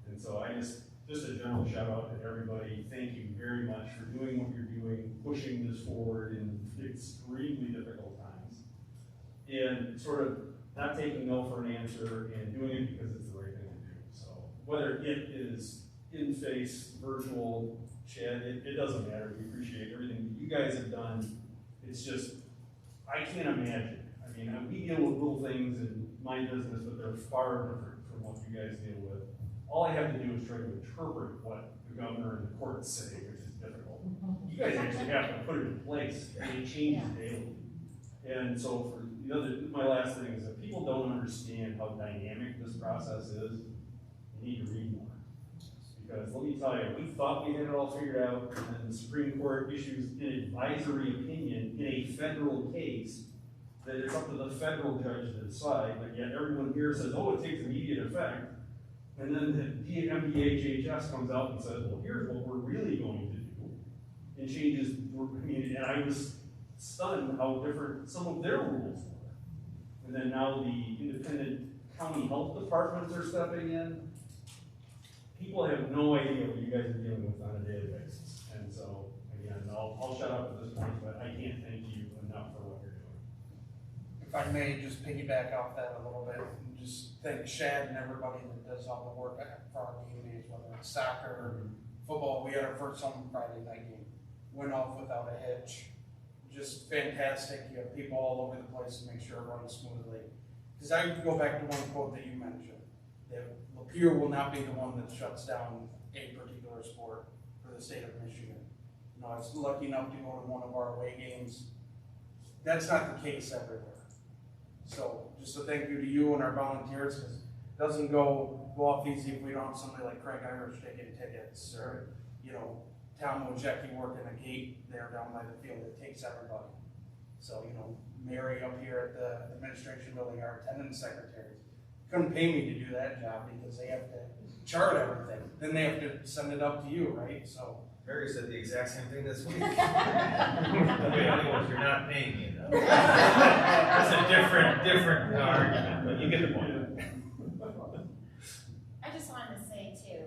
And so I just a general shout out to everybody. Thank you very much for doing what you're doing, pushing this forward in extremely difficult times, and sort of not taking no for an answer and doing it because it's the right thing to do. So whether it is in-face, virtual, chat, it doesn't matter. We appreciate everything that you guys have done. It's just, I can't imagine. We deal with little things in my business, but they're far different from what you guys deal with. All I have to do is try to interpret what the governor and the courts say, which is difficult. You guys actually have to put it in place, and it changes daily. And so for my last thing is that people don't understand how dynamic this process is. You need to read more. because let me tell you, we thought we had it all figured out, and then the Supreme Court issues an advisory opinion in a federal case that it's up to the federal judge to decide, but yet everyone here says, oh, it takes immediate effect. And then the MDHHS comes out and says, well, here's what we're really going to do, and changes, and I was stunned how different some of their rules were. And then now the independent county health departments are stepping in. People have no idea what you guys are dealing with on a daily basis. And so, again, I'll shut up at this point, but I can't thank you enough for what you're doing. If I may just piggyback off that a little bit, and just thank Shad and everybody that does all the work for our game days, whether it's soccer or football. We had our first home Friday night game, went off without a hitch. Just fantastic. You have people all over the place to make sure it runs smoothly. Because I would go back to one quote that you mentioned, that Lapeer will not be the one that shuts down a particular sport for the state of Michigan. You know, I was lucky enough to go to one of our away games. That's not the case everywhere. So just a thank you to you and our volunteers, because it doesn't go off easy if we don't have somebody like Craig Irish taking tickets, or, you know, Tom Wojcicki working a gate there down by the field. It takes everybody. So, you know, Mary up here at the administration building, our attendance secretaries, couldn't pay me to do that job because they have to chart everything. Then they have to send it up to you, right? So Mary said the exact same thing this week. Wait, anyways, you're not paying me enough. That's a different argument, but you get the point. I just wanted to say too,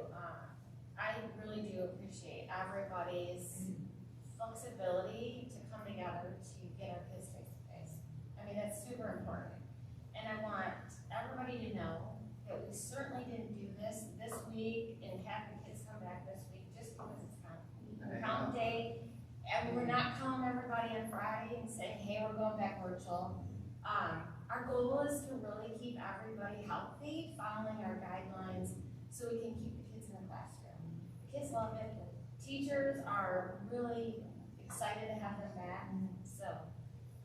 I really do appreciate everybody's flexibility to come together to get our kids face to face. I mean, that's super important. And I want everybody to know that we certainly didn't do this week and have the kids come back this week just because it's count day. And we're not calling everybody on Friday and saying, hey, we're going back virtual. Our goal is to really keep everybody healthy, following our guidelines, so we can keep the kids in the classroom. The kids love it. The teachers are really excited to have them back. So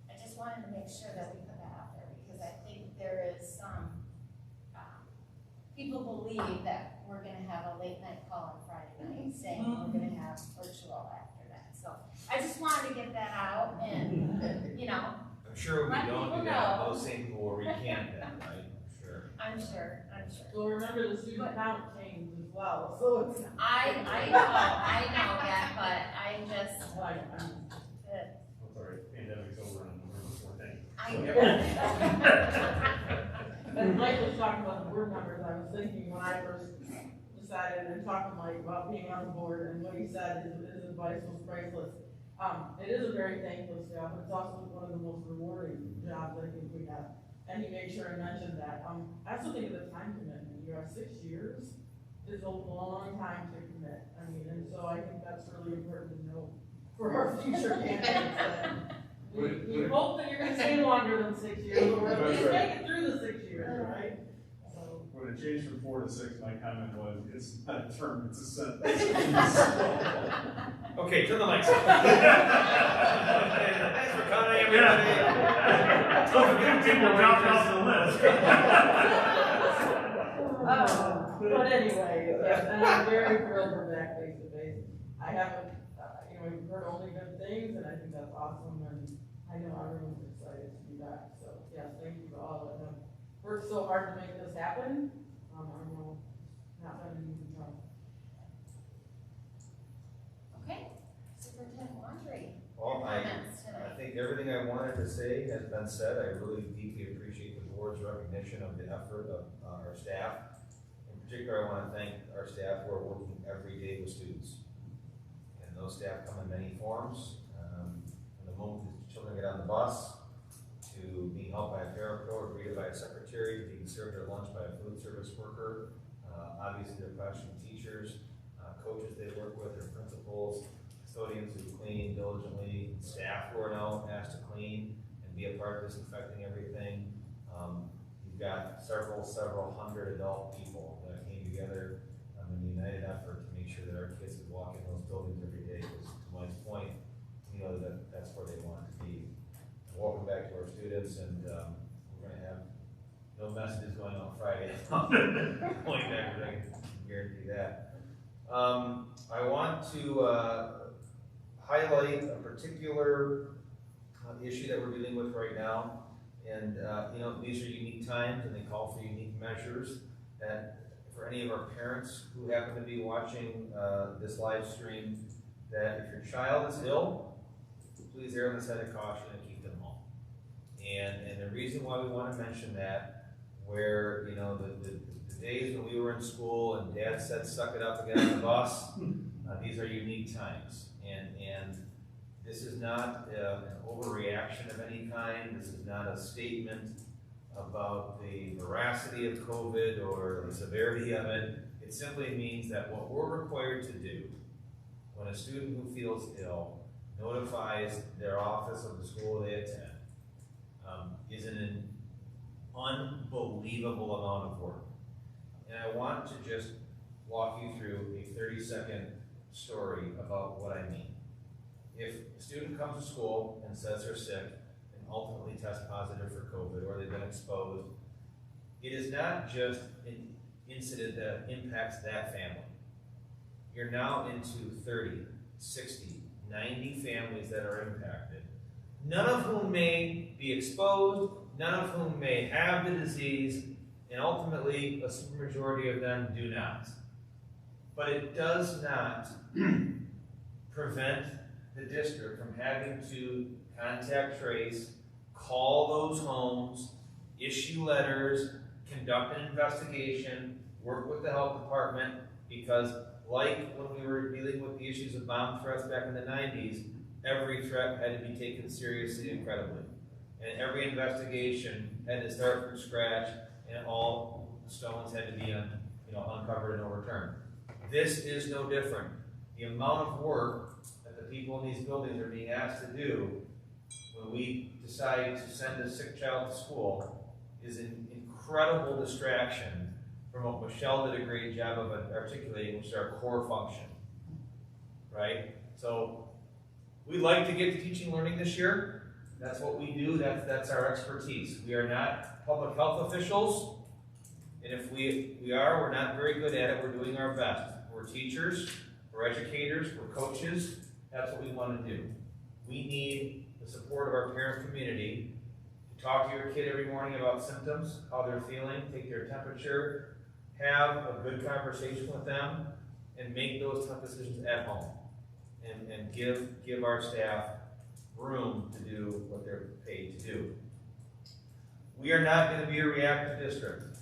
I just wanted to make sure that we put that out there, because I think there is some people believe that we're going to have a late night call on Friday night saying we're going to have virtual after that. So I just wanted to get that out, and you know. I'm sure we let don't people do that. know. Those same people will recant that, right? Sure. I'm sure. Well, remember the student count changed as well, so it's. I know that, but I'm just. I'm sorry, pandemic's over and we're before things. And Mike was talking about the board members, I was thinking when I first decided and talked to Mike about being on the board, and what he said, his advice was priceless. It is a very thankless job, but it's also one of the most rewarding jobs I think we have. And he made sure I mentioned that. I also think of the time commitment. You have 6 years is a long time to commit. I mean, and so I think that's really important to know for our future candidates. We hope that you're going to stay longer than 6 years, or at least make it through the 6 years, right? So. When it changed from 4 to 6, my comment was, it's not a term, it's a sentence. Okay, turn the mics on. Thanks for coming, everybody. Don't forget people dropped off the list. But anyway, yes, and I'm very thrilled we're back face to face. I haven't, we've heard only good things, and I think that's awesome, and I know everyone's excited to be back. So, yes, thank you to all that have worked so hard to make this happen. I know not been an easy job. Okay, Superintendent Laundry. Well, I think everything I wanted to say has been said. I really deeply appreciate the board's recognition of the effort of our staff. In particular, I want to thank our staff who are working every day with students. And those staff come in many forms. From the moment the children get on the bus, to being helped by a parapro or greeted by a secretary, to being served their lunch by a food service worker, obviously their classroom teachers, coaches they work with, their principals, custodians who clean diligently, staff who are now asked to clean and be a part of disinfecting everything. You've got several hundred adult people that came together in a united effort to make sure that our kids could walk in those buildings every day, because to Mike's point, we know that that's where they want to be. Welcome back to our students, and we're going to have no messages going on Friday. Going back, I can guarantee that. I want to highlight a particular issue that we're dealing with right now. And, these are unique times and they call for unique measures. That for any of our parents who happen to be watching this live stream, that if your child is ill, please err on the side of caution and keep them home. And the reason why we want to mention that, where, the days when we were in school and Dad said, suck it up and get on the bus, these are unique times. And this is not an overreaction of any kind. This is not a statement about the veracity of COVID or the severity of it. It simply means that what we're required to do when a student who feels ill notifies their office of the school they attend is an unbelievable amount of work. And I want to just walk you through a 30-second story about what I mean. If a student comes to school and says they're sick and ultimately tests positive for COVID or they've been exposed, it is not just an incident that impacts that family. You're now into 30, 60, 90 families that are impacted, none of whom may be exposed, none of whom may have the disease, and ultimately a supermajority of them do not. But it does not prevent the district from having to contact trace, call those homes, issue letters, conduct an investigation, work with the health department, because like when we were dealing with the issues of bomb threats back in the 90s, every threat had to be taken seriously and credibly. And every investigation had to start from scratch, and all stones had to be uncovered and overturned. This is no different. The amount of work that the people in these buildings are being asked to do when we decide to send a sick child to school is an incredible distraction from what Michelle did a great job of articulating, which is our core function, right? So we'd like to get to teaching and learning this year. That's what we do. That's our expertise. We are not public health officials, and if we are, we're not very good at it. We're doing our best. We're teachers, we're educators, we're coaches. That's what we want to do. We need the support of our parent community to talk to your kid every morning about symptoms, how they're feeling, take their temperature, have a good conversation with them, and make those tough decisions at home. And give our staff room to do what they're paid to do. We are not going to be a reactive district.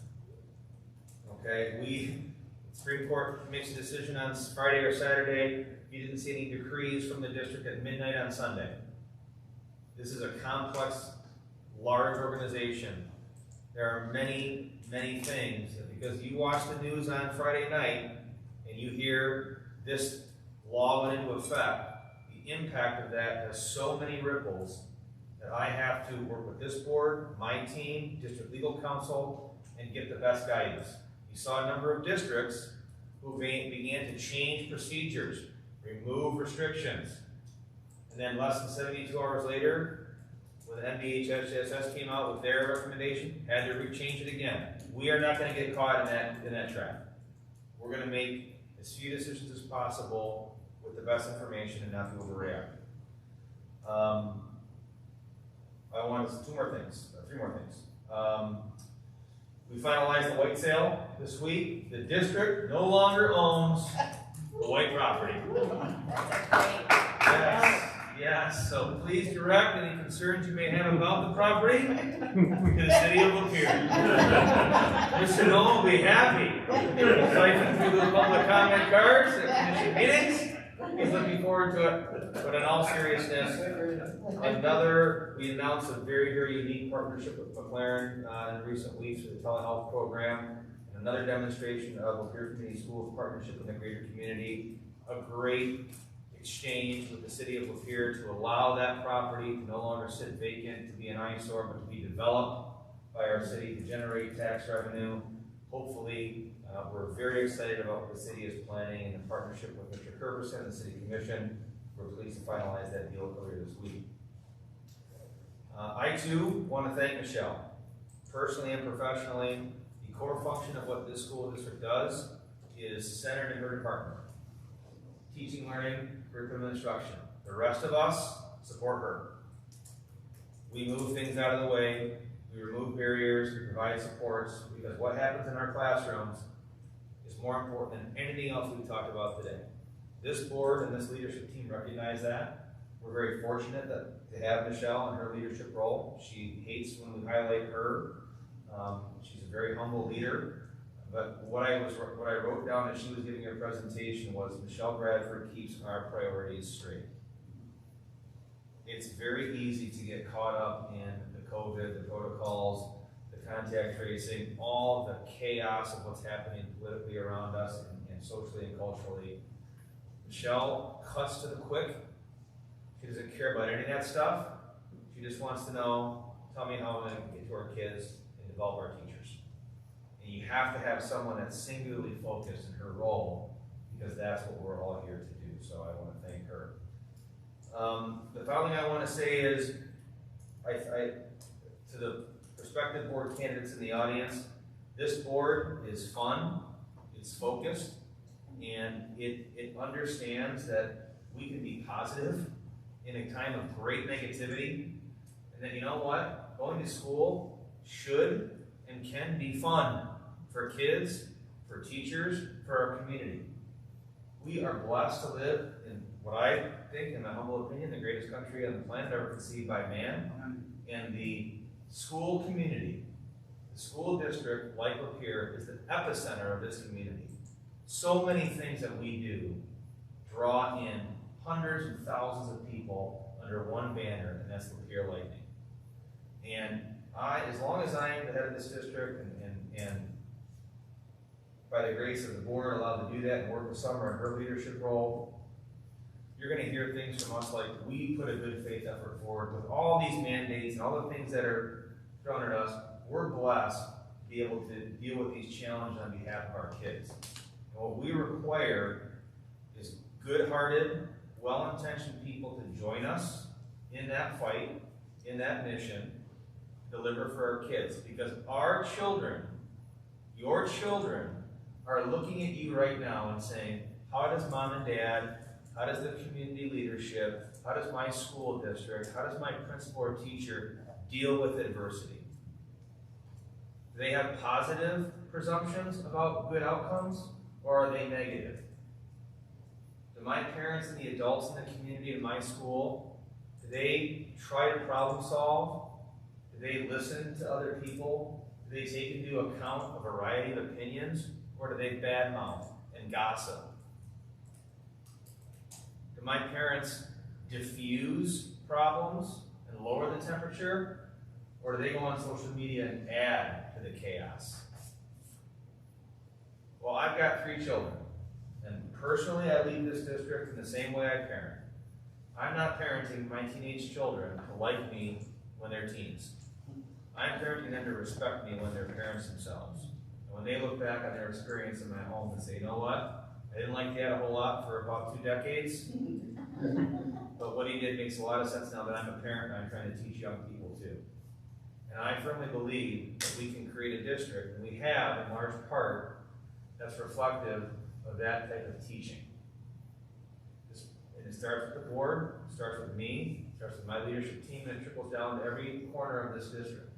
Okay? The Supreme Court makes a decision on Friday or Saturday. You didn't see any decrees from the district at midnight on Sunday. This is a complex, large organization. There are many, many things that because you watch the news on Friday night and you hear this law went into effect, the impact of that has so many ripples that I have to work with this board, my team, district legal counsel, and get the best guidance. You saw a number of districts who began to change procedures, remove restrictions, and then less than 72 hours later, when the NBHSS came out with their recommendation, had to change it again. We are not going to get caught in that trap. We're going to make as few decisions as possible with the best information and not be overreactive. I want three more things. We finalized the white sale this week. The district no longer owns the white property. Yes. So please direct any concerns you may have about the property to the city of Lapeer. Mr. Noel will be happy. Siphon through those public comment cards at commission meetings. He's looking forward to it. But in all seriousness, we announced a very, very unique partnership with McLaren in recent weeks with the telehealth program. And another demonstration of Lapeer Community Schools' partnership with the greater community. A great exchange with the city of Lapeer to allow that property to no longer sit vacant, to be an eyesore, but to be developed by our city to generate tax revenue. Hopefully, we're very excited about what the city is planning in the partnership with Mr. Kerberson and the City Commission. We're pleased to finalize that deal earlier this week. I too want to thank Michelle, personally and professionally. The core function of what this school district does is centered in her department. teaching, learning, curriculum, and instruction. The rest of us support her. We move things out of the way, we remove barriers, we provide supports, because what happens in our classrooms is more important than anything else we've talked about today. This board and this leadership team recognize that. We're very fortunate to have Michelle in her leadership role. She hates when we highlight her. She's a very humble leader. But what I wrote down as she was giving her presentation was, Michelle Bradford keeps our priorities straight. It's very easy to get caught up in the COVID, the protocols, the contact tracing, all the chaos of what's happening politically around us and socially and culturally. Michelle cuts to the quick. She doesn't care about any of that stuff. She just wants to know, tell me how I'm going to get to our kids and develop our teachers. And you have to have someone that's singularly focused in her role, because that's what we're all here to do. So I want to thank her. The final thing I want to say is, to the prospective board candidates in the audience, this board is fun, it's focused, and it understands that we can be positive in a time of great negativity, and that, you know what, going to school should and can be fun for kids, for teachers, for our community. We are blessed to live in what I think, in my humble opinion, the greatest country on the planet ever conceived by man. And the school community, the school district, like Lapeer, is the epicenter of this community. So many things that we do draw in hundreds and thousands of people under one banner, and that's Lapeer Lightning. And as long as I am the head of this district, and by the grace of the board, allowed to do that and work with Summer in her leadership role, you're going to hear things from us like, we put a good faith effort forward with all these mandates and all the things that are thrown at us. We're blessed to be able to deal with these challenges on behalf of our kids. And what we require is good-hearted, well-intentioned people to join us in that fight, in that mission, deliver for our kids. Because our children, your children, are looking at you right now and saying, how does mom and dad, how does the community leadership, how does my school district, how does my principal or teacher deal with adversity? Do they have positive presumptions about good outcomes, or are they negative? Do my parents and the adults in the community in my school, do they try to problem solve? Do they listen to other people? Do they take into account a variety of opinions, or do they badmouth and gossip? Do my parents diffuse problems and lower the temperature, or do they go on social media and add to the chaos? Well, I've got 3 children, and personally I lead this district in the same way I parent. I'm not parenting my teenage children to like me when they're teens. I'm parenting them to respect me when they're parents themselves. And when they look back on their experience in my home and say, you know what? I didn't like Dad a whole lot for about 2 decades, but what he did makes a lot of sense now that I'm a parent and I'm trying to teach young people too. And I firmly believe that we can create a district, and we have in large part, that's reflective of that type of teaching. And it starts with the board, it starts with me, it starts with my leadership team, and it trickles down to every corner of this district.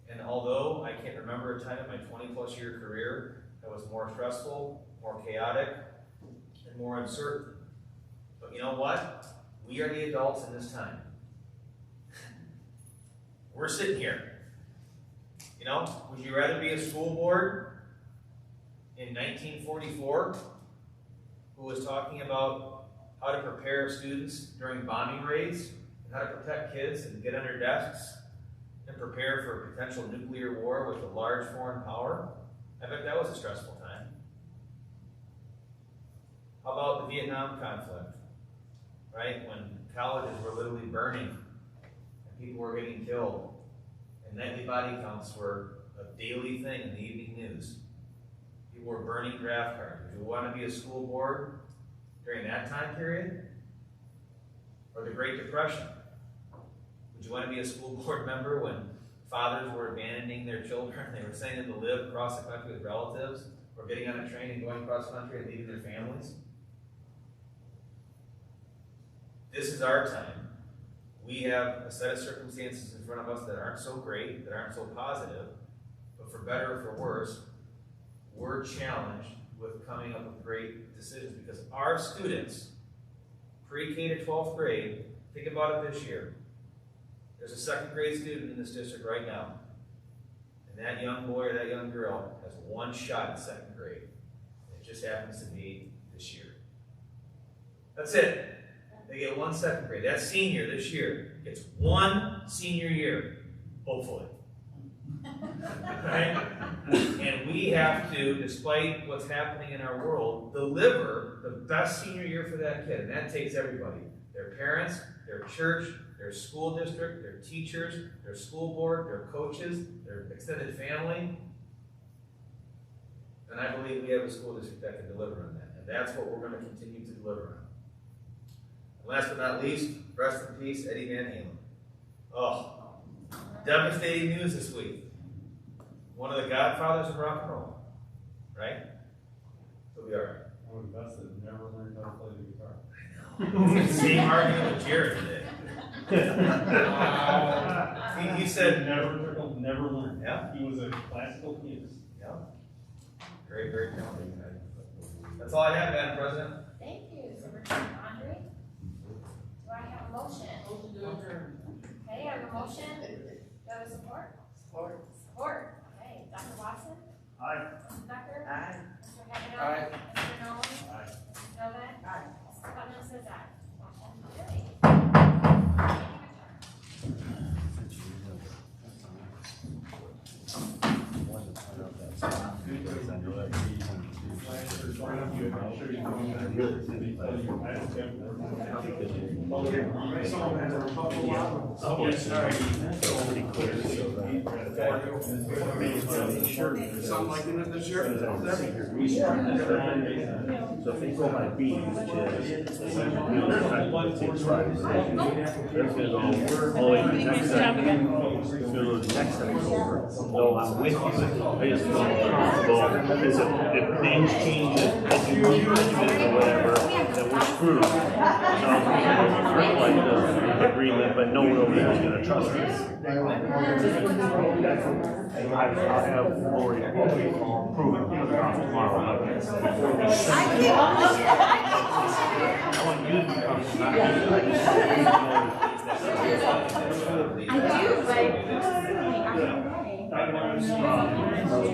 And although I can't remember a time in my 20-plus year career that was more stressful, more chaotic, and more uncertain, but you know what? We are the adults in this time. We're sitting here. You know, would you rather be a school board in 1944 who was talking about how to prepare students during bombing raids, and how to protect kids and get under desks and prepare for a potential nuclear war with a large foreign power? I bet that was a stressful time. How about the Vietnam conflict, right? When colleges were literally burning and people were getting killed, and nightly body counts were a daily thing in the evening news. People were burning draft cards. Would you want to be a school board during that time period? Or the Great Depression? Would you want to be a school board member when fathers were abandoning their children? They were sending them to live across the country with relatives, or getting on a train and going across the country and leaving their families? this is our time. We have a set of circumstances in front of us that aren't so great, that aren't so positive, but for better or for worse, we're challenged with coming up with great decisions because our students, pre-K to 12th grade, think about it this year. There's a second grade student in this district right now, and that young boy or that young girl has one shot at second grade. It just happens to be this year. That's it. They get one second grade. That senior this year gets one senior year, hopefully. Right? And we have to, despite what's happening in our world, deliver the best senior year for that kid. And that takes everybody. Their parents, their church, their school district, their teachers, their school board, their coaches, their extended family. And I believe we have a school district that can deliver on that. And that's what we're going to continue to deliver on. And last but not least, rest in peace, Eddie Van Halen. Oh, devastating news this week. One of the godfathers of rock and roll, right? He'll be all right. One of the best that never learned how to play the guitar. It's the same argument with Jared today. He said, never learned. Yeah. He was a classical pianist. Yeah. Very, very talented. That's all I have, Madam President. Thank you, Superintendent Andre. Do I have a motion? Motion to adjourn. Okay, I have a motion. Do I have support? Support. Support. Okay, Dr. Watson? Aye. Mr. Becker? Aye. Mr. Hagadone? Aye. Mr. Nolan? Aye. Mrs. Novak? Aye. Mr. Putnam says aye. Motion carried. Something like that this year? So if they go by B, which is, there's gonna go all the way to the next section, so the next section's over. So I'm with you, I just feel uncomfortable, because if things change, if you move or whatever, then we're screwed. So I'm like the agreement, but no one over there is gonna trust us. I'll have Lori prove it tomorrow. I want you to become not I do, but